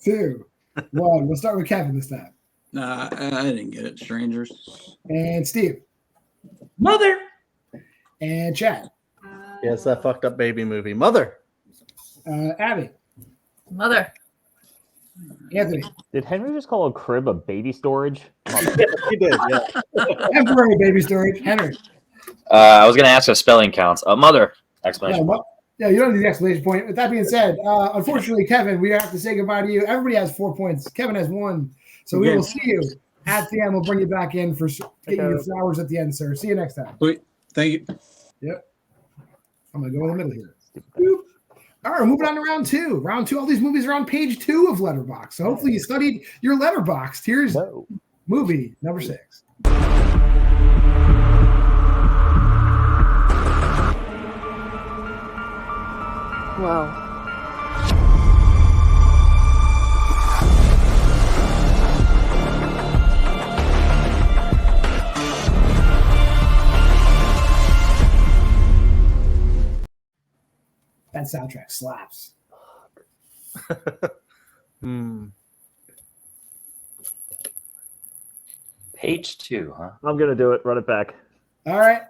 2, 1. We'll start with Kevin this time. Nah, I didn't get it. Strangers. And Steve. Mother. And Chad. Yes, that fucked up baby movie. Mother. Abby. Mother. Anthony. Did Henry just call a crib a baby storage? He did, yeah. Temporary baby storage. Henry. I was gonna ask if spelling counts. Mother! Explanation. Yeah, you don't need the explanation point. With that being said, unfortunately, Kevin, we have to say goodbye to you. Everybody has 4 points. Kevin has 1. So we will see you at the end. We'll bring you back in for get you your flowers at the end, sir. See you next time. Wait, thank you. Yep. I'm gonna go in the middle here. Boop. All right, moving on to round 2. Round 2. All these movies are on page 2 of Letterboxd. So hopefully you studied your Letterboxd. Here's movie number 6. Whoa. That soundtrack slaps. Page 2, huh? I'm gonna do it. Run it back. All right.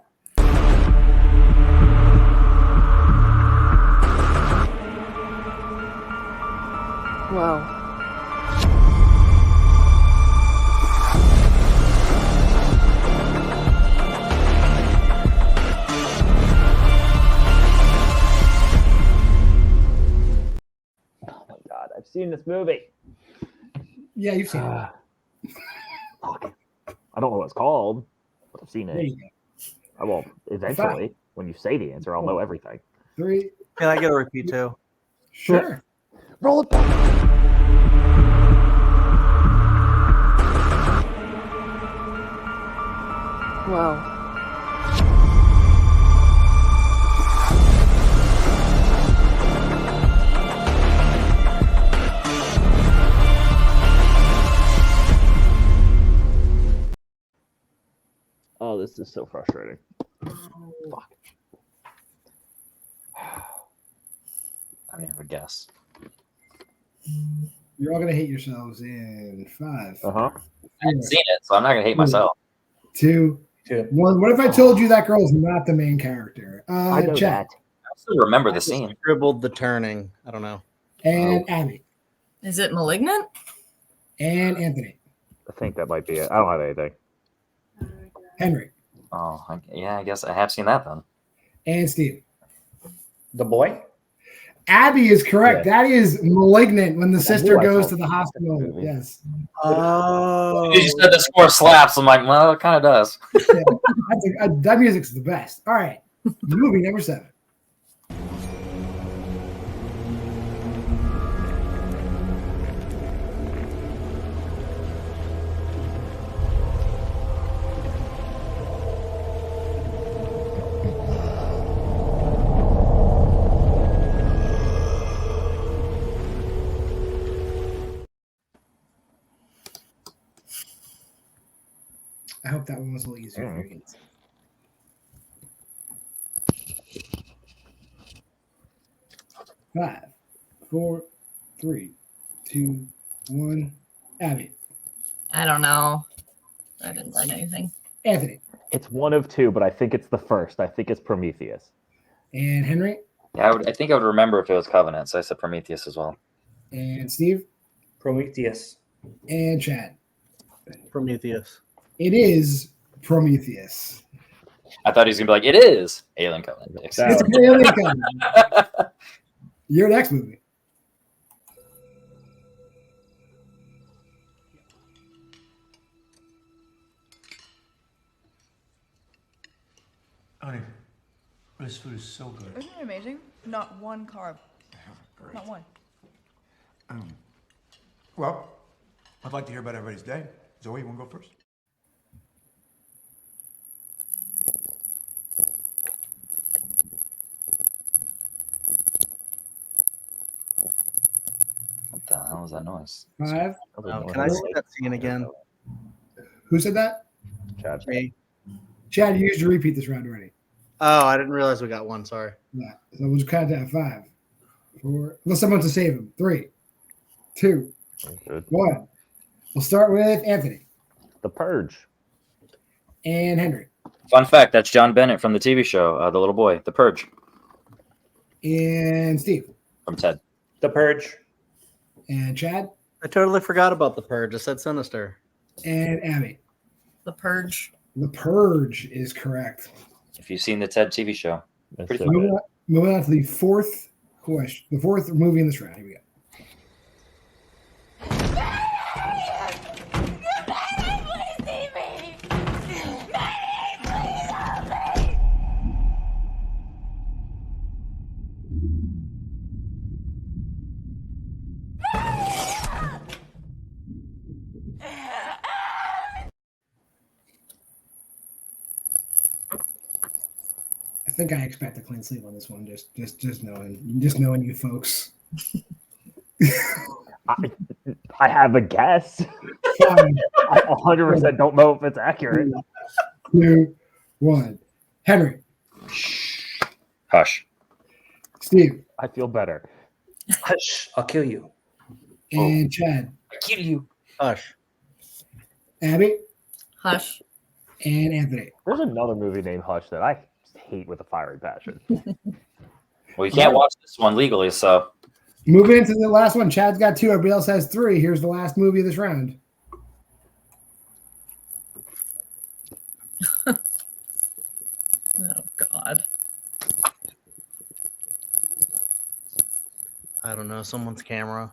Whoa. Oh my god, I've seen this movie. Yeah, you've seen it. I don't know what it's called, but I've seen There you it. go. I will eventually. When you say the answer, I'll know everything. 3. Can I get a repeat too? Sure. Roll it back. Whoa. Oh, this is so frustrating. Fuck. I don't have a guess. You're all gonna hate yourselves in 5. Uh-huh. I haven't seen it, so I'm not gonna hate myself. 2, 1. What if I told you that girl's not the main character? I know Chad. I still remember the scene. Scribbled the turning. I don't know. And Abby. Is it Malignant? And Anthony. I think that might be it. I don't have anything. Henry. Oh, yeah, I guess I have seen that then. And Steve. The Boy? Abby is correct. Yeah. That is Malignant when the sister I goes saw to the hospital. Yes. Oh. You said the score slaps. I'm like, well, it kind of does. Yeah, that music's the best. All right. Movie number 7. I hope that one was a little easier for you guys. Five, 4, 3, 2, 1. Abby. I don't know. I didn't write anything. Anthony. It's one of two, but I think it's the first. I think it's Prometheus. And Henry. Yeah, I think I would remember if it was Covenant, so I said Prometheus as well. And Steve. Prometheus. And Chad. Prometheus. It is Prometheus. I thought he was gonna be like, it is Alien Covenant. It's Alien Covenant. Your next movie. Honey, this food is so good. Isn't it amazing? Not one carb. Great. Not one. Well, I'd like to hear about everybody's day. Zoe, you want to go first? What the hell was that noise? 5. Can I see that scene again? Who said that? Chad. Me. Chad, you used to repeat this round already. Oh, I didn't realize we got one. Sorry. Yeah. So we'll just count that 5, 4. Unless someone to save him. 3, 2, 1. We'll start with Anthony. The Purge. And Henry. Fun fact, that's John Bennett from the TV show, The Little Boy, The Purge. And Steve. From Ted. The Purge. And Chad. I totally forgot about The Purge. I said Sinister. And Abby. The Purge. The Purge is correct. If you've seen the Ted TV show. Pretty Moving on to the fourth question. The fourth movie in this round. Here we go. I think I expect a clean sweep on this one. Just knowing you folks. I have a guess. I 100% don't know if it's accurate. 2, 1. Henry. Hush. Steve. I feel better. Hush. I'll kill you. And Chad. I kill you. Hush. Abby. Hush. And Anthony. There's another movie named Hush that I hate with a fiery passion. Well, you can't watch this one legally, so. Moving into the last one. Chad's got 2. Everybody else has 3. Here's the last movie of this round. Oh, God. I don't know. Someone's camera.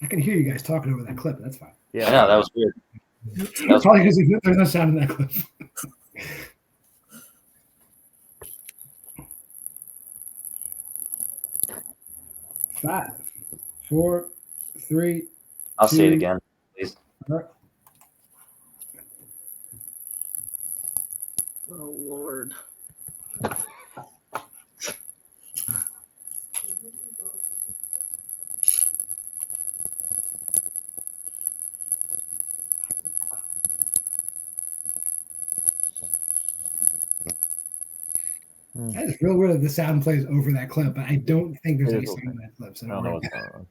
I can hear you guys talking over that clip. That's fine. Yeah, no, that was weird. That was Probably because there's no sound in that clip. Five, 4, 3. I'll 2. see it again, please. All right. Oh, Lord. I just feel weird that the sound plays over that clip, but I don't think there's any sound in that clip. So No, it's not.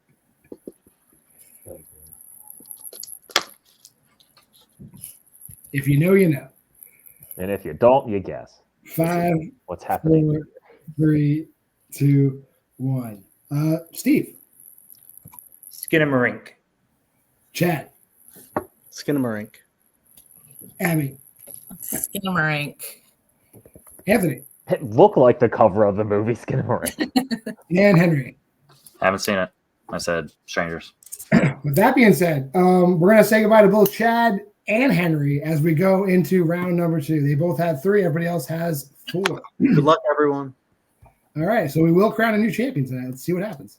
if you know, you know. And if you don't, you guess. 5, What's happening? 4, 3, 2, 1. Steve. Skinamarink. Chad. Skinamarink. Abby. Skinamarink. Anthony. It looked like the cover of the movie Skinamarink. And Henry. Haven't seen it. I said Strangers. With that being said, we're going to say goodbye to both Chad and Henry as we go into round number 2. They both had 3. Everybody else has 4. Good luck, everyone. All right. So we will crown a new champion tonight. Let's see what happens.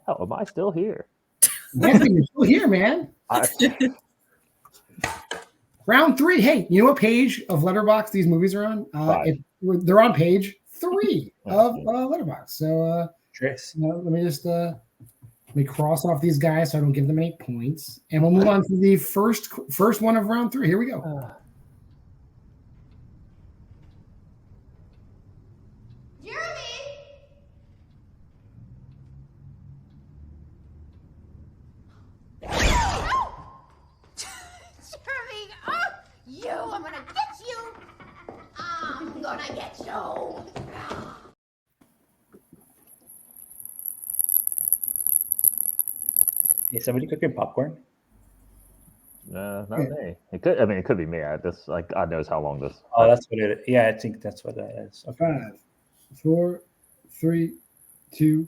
Hell, am I still here? Anthony, you're still here, man. Round 3. Hey, you know what page of Letterboxd these movies are on? They're on page 3 of Letterboxd. So let me cross off these guys so I don't give them any points, and we'll move on to the first one of round 3. Here we go. I'm gonna get you. I'm gonna get you. Is somebody cooking popcorn? No, not me. It could. I mean, it could be me. God knows how long this. Oh, that's what it is. Yeah, I think that's what that is. Okay. 5, 4, 3, 2,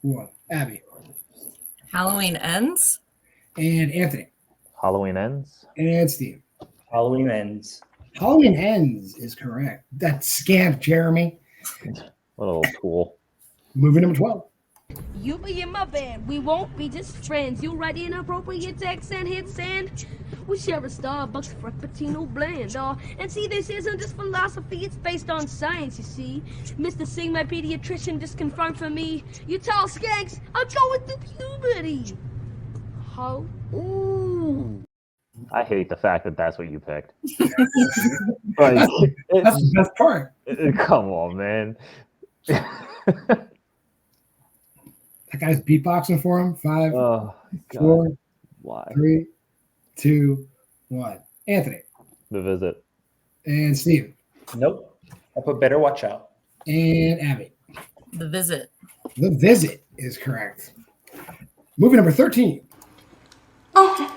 1. Abby. Halloween Ends. And Anthony. Halloween Ends. And Steve. Halloween Ends. Halloween Ends is correct. That scamp, Jeremy. Little tool. Movie number 12. You be in my band, we won't be just friends. You write inappropriate text and hit send. We share a Starbucks Frappuccino blend. And see, this isn't just philosophy, it's based on science, you see. Mr. Singh, my pediatrician, just confirmed for me. You tall skanks are going through puberty. How? Ooh. I hate the fact that that's what you picked. That's the best part. Come on, man. That guy's beatboxing for him. 5, 4, Why? 3, 2, 1. Anthony. The Visit. And Steve. Nope. I put Better Watch Out. And Abby. The Visit. The Visit is correct. Movie number 13. Oh.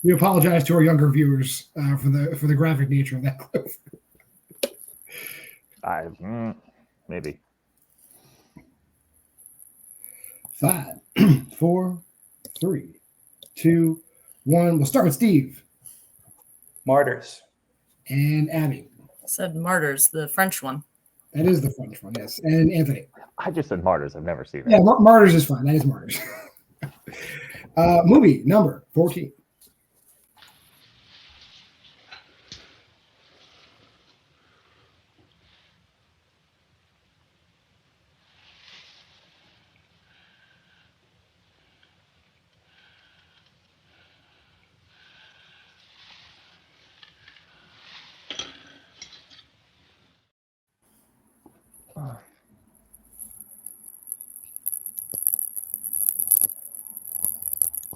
We apologize to our younger viewers for the graphic nature of that clip. Maybe. 5, 4, 3, 2, 1. We'll start with Steve. Martyrs. And Abby. Said Martyrs, the French one. That is the French one, yes. And Anthony. I just said Martyrs. I've never seen it. Yeah, Martyrs is fine. That is Martyrs. Movie number 14.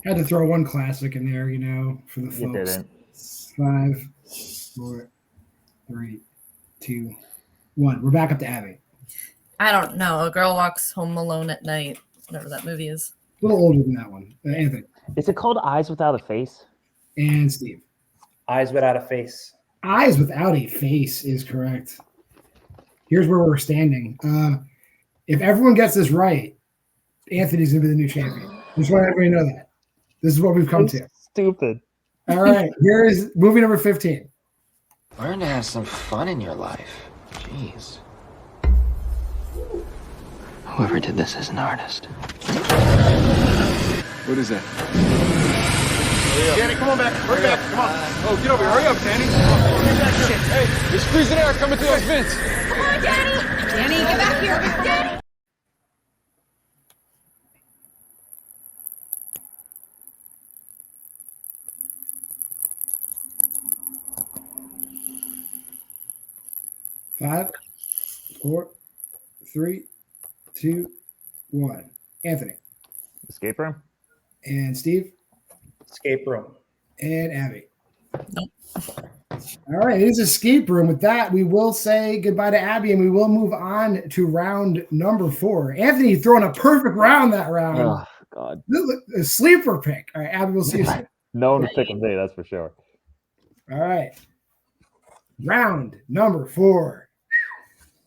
Had to throw one classic in there, for the folks. You didn't. 5, 4, 3, 2, 1. We're back up to Abby. I don't know. A Girl Walks Home Alone at Night, whatever that movie is. A little older than that one. Anthony. Is it called Eyes Without a Face? And Steve. Eyes Without a Face. Eyes Without a Face is correct. Here's where we're standing. If everyone gets this right, Anthony's going to be the new champion. Just want everybody to know that. This is what we've come to. Stupid. All right. Here is movie number 15. Learn to have some fun in your life. Jeez. Whoever did this is an artist. What is that? Danny, come on back. Hurry back. Come on. Oh, get over here. Hurry up, Danny. Get back here. Hey, there's freezing air coming through those vents. Come on, Danny. Danny, get back here. Danny. Five, 4, 3, 2, 1. Anthony. Escape Room. And Steve. Escape Room. And Abby. Nope. All right, it is Escape Room. With that, we will say goodbye to Abby, and we will move on to round number 4. Anthony throwing a perfect round that round. Oh, God. A sleeper pick. All right, Abby, we'll see you soon. No one was picking me, that's for sure. All right. Round number 4.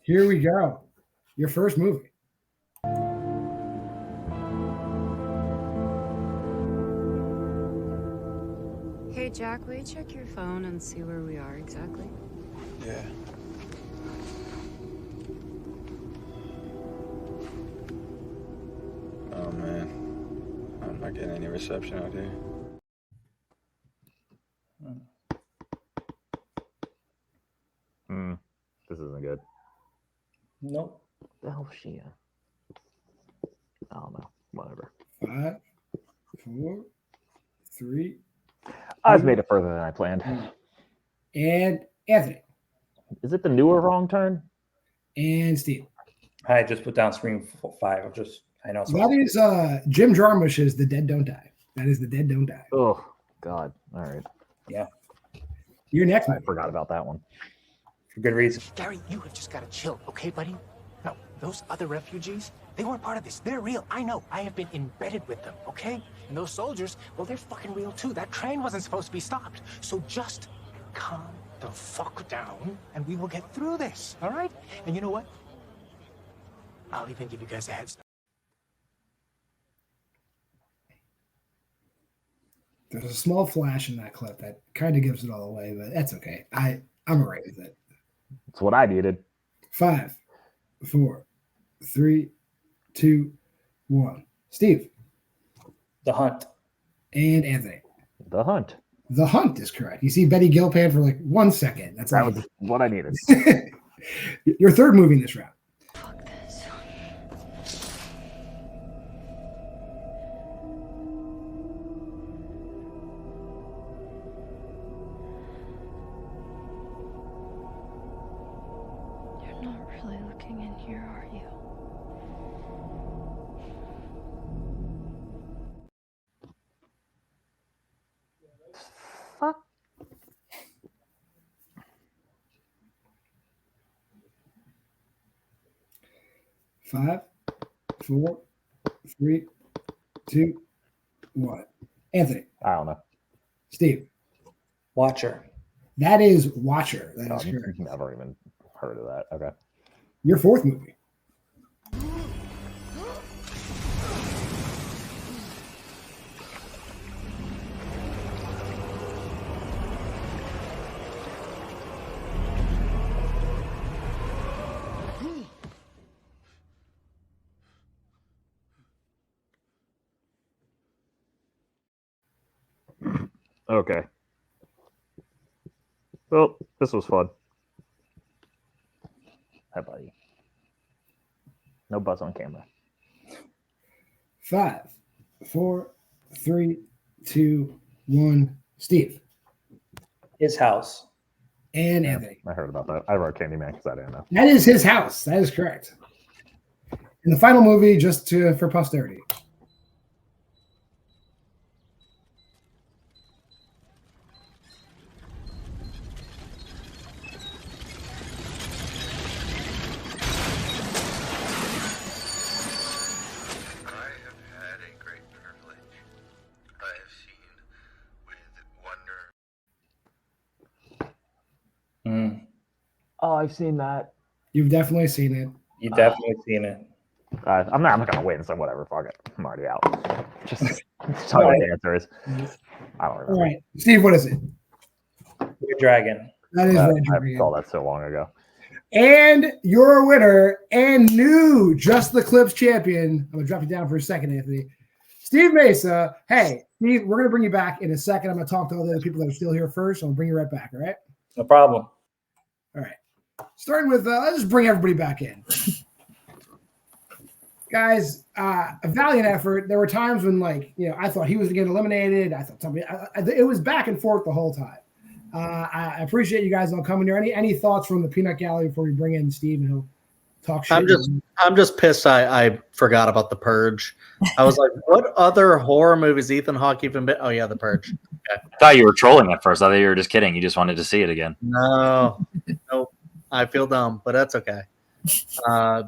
Here we go. Your first movie. Hey, Jack, will you check your phone and see where we are exactly? Yeah. Oh man, I'm not getting any reception out here. This isn't good. Nope. The hell is she in? I don't know. Whatever. 5, 4, 3. I've made it further than I planned. And Anthony. Is it the newer Wrong Turn? And Steve. I just put down Scream 5. I know. That is Jim Jarmusch's The Dead Don't Die. That is The Dead Don't Die. Oh, God. All right. Yeah. You're next. I forgot about that one. For good reason. Gary, you have just got to chill, okay, buddy? No, those other refugees, they weren't part of this. They're real. I know. I have been embedded with them, okay? And those soldiers, well, they're fucking real too. That train wasn't supposed to be stopped. So just calm the fuck down and we will get through this, all right? And you know what? I'll even give you guys a head start. There's a small flash in that clip that kind of gives it all away, but that's okay. I'm all right with it. It's what I needed. 5, 4, 3, 2, 1. Steve. The Hunt. And Anthony. The Hunt. The Hunt is correct. You see Betty Gilpin for like 1 second. That was what I needed. Your third movie in this round. You're not really looking in here, are you? Fuck. Five, 4, 3, 2, 1. Anthony. I don't know. Steve. Watcher. That is Watcher. That is correct. Never even heard of that. Okay. Your fourth movie. Okay. Well, this was fun. Hi, buddy. No buzz on camera. 5, 4, 3, 2, 1. Steve. His House. And Anthony. I heard about that. I wrote Candyman because I didn't know. That is His House. That is correct. And the final movie, just for posterity. Oh, I've seen that. You've definitely seen it. You've definitely seen it. I'm not gonna wait and say whatever. Fuck it. I'm already out. Just tell me what the answer is. I don't remember. All right, Steve. What is it? Red Dragon. That is Red I Dragon. saw that so long ago. And your winner and new Just the Clips champion. I'm gonna drop you down for a second, Anthony. Steve Mesa. Hey, Steve, we're gonna bring you back in a second. I'm gonna talk to all the other people that are still here first. I'll bring you right back. All right. No problem. All right. Starting with, let's just bring everybody back in. Guys, a valiant effort. There were times when, I thought he was going to get eliminated. I thought somebody, it was back and forth the whole time. I appreciate you guys all coming here. Any thoughts from the peanut gallery before we bring in Steve and he'll talk shit? I'm just pissed I forgot about The Purge. I was like, what other horror movies Ethan Hawke even been? Oh, yeah, The Purge. Okay. I thought you were trolling at first. I thought you were just kidding. You just wanted to see it again. No. I feel dumb, but that's okay.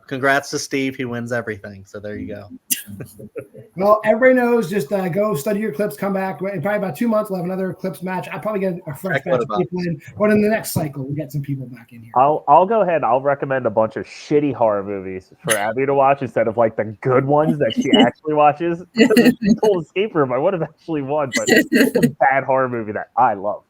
Congrats to Steve. He wins everything. So there you go. Well, everybody knows. Just go study your clips. Come back in probably about 2 months. We'll have another clips match. I'll probably get a fresh batch of people in. But in the next cycle, we'll get some people back in here. I'll go ahead. I'll recommend a bunch of shitty horror movies for Abby to watch instead of like the good ones that she actually watches. If she told Escape Room, I would have actually won, but it's a bad horror movie that I love.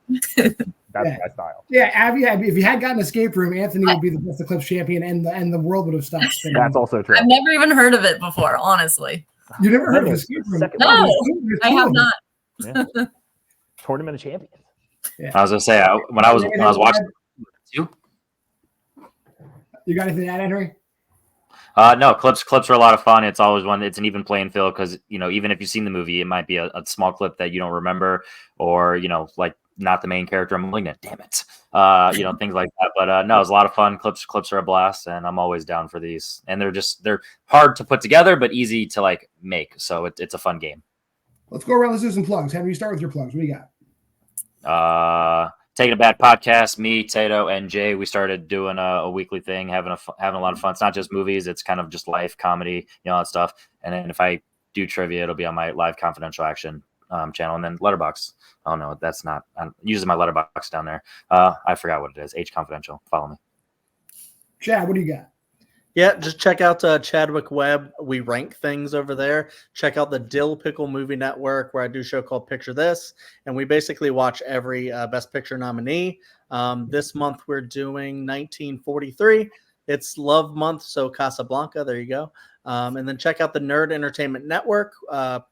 That's my style. Yeah, Abby, if you had gotten Escape Room, Anthony would be the Best of Clips champion, and the world would have stopped spinning. That's also true. I've never even heard of it before, honestly. You never heard of Escape Room? No, I have not. Yeah. Tournament of Champions. Yeah. I was gonna say when I was watching you. You got anything to add, Henry? No, clips are a lot of fun. It's always one. It's an even playing field because even if you've seen the movie, it might be a small clip that you don't remember, or like not the main character. I'm malignant. Damn it. Things like that. But no, it's a lot of fun. Clips are a blast, and I'm always down for these. And they're hard to put together, but easy to like make. So it's a fun game. Let's go around. Let's do some plugs. Henry, you start with your plugs. What do you got? Taking a Bad podcast, me, Tato, and Jay, we started doing a weekly thing, having a lot of fun. It's not just movies; it's kind of just life, comedy, all that stuff. And then if I do trivia, it'll be on my live confidential action channel, and then Letterboxd. Oh no, that's not. I'm using my Letterboxd down there. I forgot what it is. H Confidential. Follow me. Chad, what do you got? Yeah, just check out Chadwick Webb. We rank things over there. Check out the Dill Pickle Movie Network, where I do a show called Picture This, and we basically watch every Best Picture nominee. This month we're doing 1943. It's Love Month, so Casablanca. There you go. And then check out the Nerd Entertainment Network.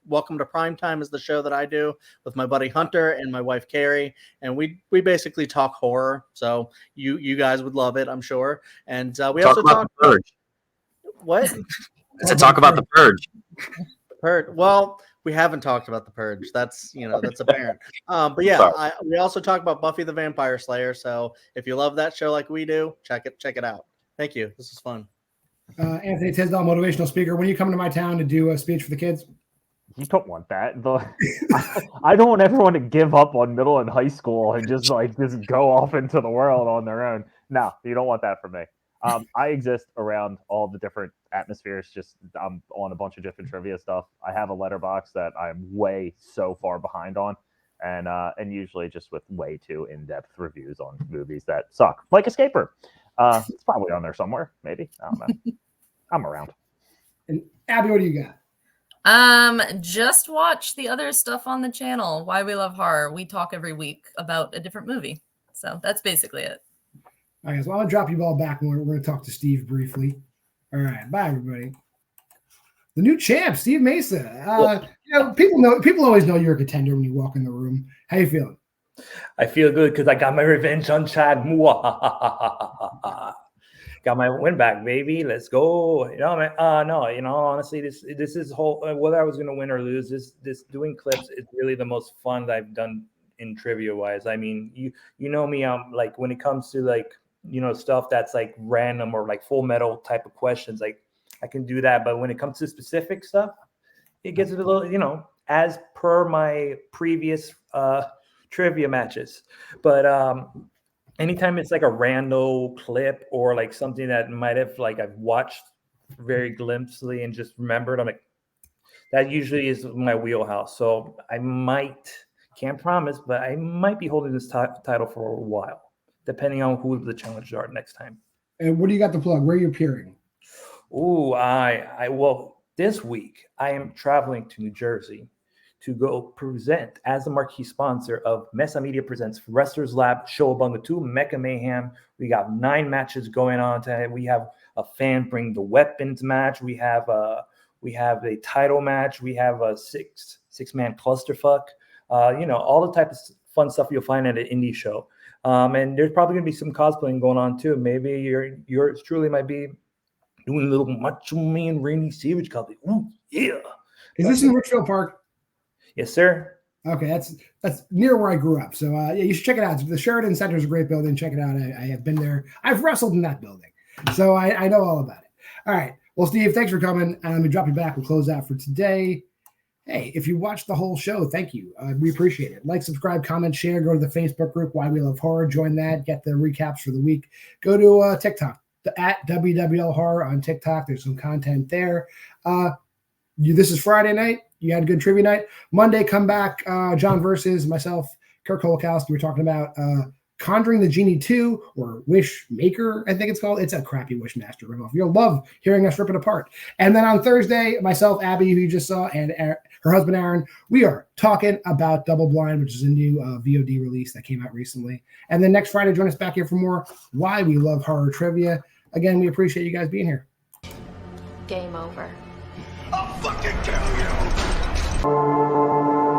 Welcome to Primetime is the show that I do with my buddy Hunter and my wife Carrie, and we basically talk horror. So you guys would love it, I'm sure. And we also talk about the Purge. What? It's a talk about the Purge. Purge. Well, we haven't talked about the Purge. That's that's apparent. But yeah, we also talk about Buffy the Vampire Slayer. So if you love that show like we do, check it out. Thank you. This is fun. Anthony Tisdall, motivational speaker. When are you coming to my town to do a speech for the kids? You don't want that. I don't want everyone to give up on middle and high school and just go off into the world on their own. No, you don't want that from me. I exist around all the different atmospheres. I'm on a bunch of different trivia stuff. I have a Letterboxd that I'm way so far behind on, and usually just with way too in-depth reviews on movies that suck, like Escape Room. It's probably on there somewhere, maybe. I don't know. I'm around. And Abby, what do you got? Just watch the other stuff on the channel. Why We Love Horror. We talk every week about a different movie. So that's basically it. All right, so I'm gonna drop you all back, and we're gonna talk to Steve briefly. All right, bye everybody. The new champ, Steve Mesa. People always know you're a contender when you walk in the room. How you feeling? I feel good because I got my revenge on Chad. Got my win back, baby. Let's go. Honestly, this is whole whether I was gonna win or lose. This doing clips is really the most fun that I've done in trivia wise. I mean, you know me. Like when it comes to stuff that's like random or like Full Metal type of questions, like I can do that. But when it comes to specific stuff, it gets a little, as per my previous trivia matches. But anytime it's like a rando clip or like something that might have I've watched very glimpsely and just remembered, I'm like, that usually is my wheelhouse. So I can't promise, but I might be holding this title for a while, depending on who the challengers are next time. And what do you got to plug? Where are you appearing? Well, this week I am traveling to New Jersey to go present as the marquee sponsor of Mesa Media Presents Wrestlers Lab Showabunga 2 Mecha Mayhem. We got 9 matches going on today. We have a fan bring the weapons match. We have a title match. We have a six-man clusterfuck. All the type of fun stuff you'll find at an indie show. And there's probably gonna be some cosplaying going on too. Maybe yours truly might be doing a little Macho Man Randy Savage copy. Ooh, yeah. Is this in Richfield Park? Yes, sir. Okay, that's near where I grew up. So you should check it out. The Sheridan Center is a great building. Check it out. I have been there. I've wrestled in that building, so I know all about it. All right. Well, Steve, thanks for coming. Let me drop you back. We'll close out for today. Hey, if you watched the whole show, thank you. We appreciate it. Like, subscribe, comment, share. Go to the Facebook group, Why We Love Horror. Join that. Get the recaps for the week. Go to TikTok. at WWL Horror on TikTok. There's some content there. This is Friday night. You had a good trivia night. Monday, come back. John versus myself, Kirk Kolakowski. We're talking about Conjuring the Genie 2 or Wish Maker, I think it's called. It's a crappy Wishmaster ripoff. You'll love hearing us rip it apart. And then on Thursday, myself, Abby, who you just saw, and her husband, Aaron, we are talking about Double Blind, which is a new VOD release that came out recently. And then next Friday, join us back here for more Why We Love Horror Trivia. Again, we appreciate you guys being here. Game over. I'll fucking kill you!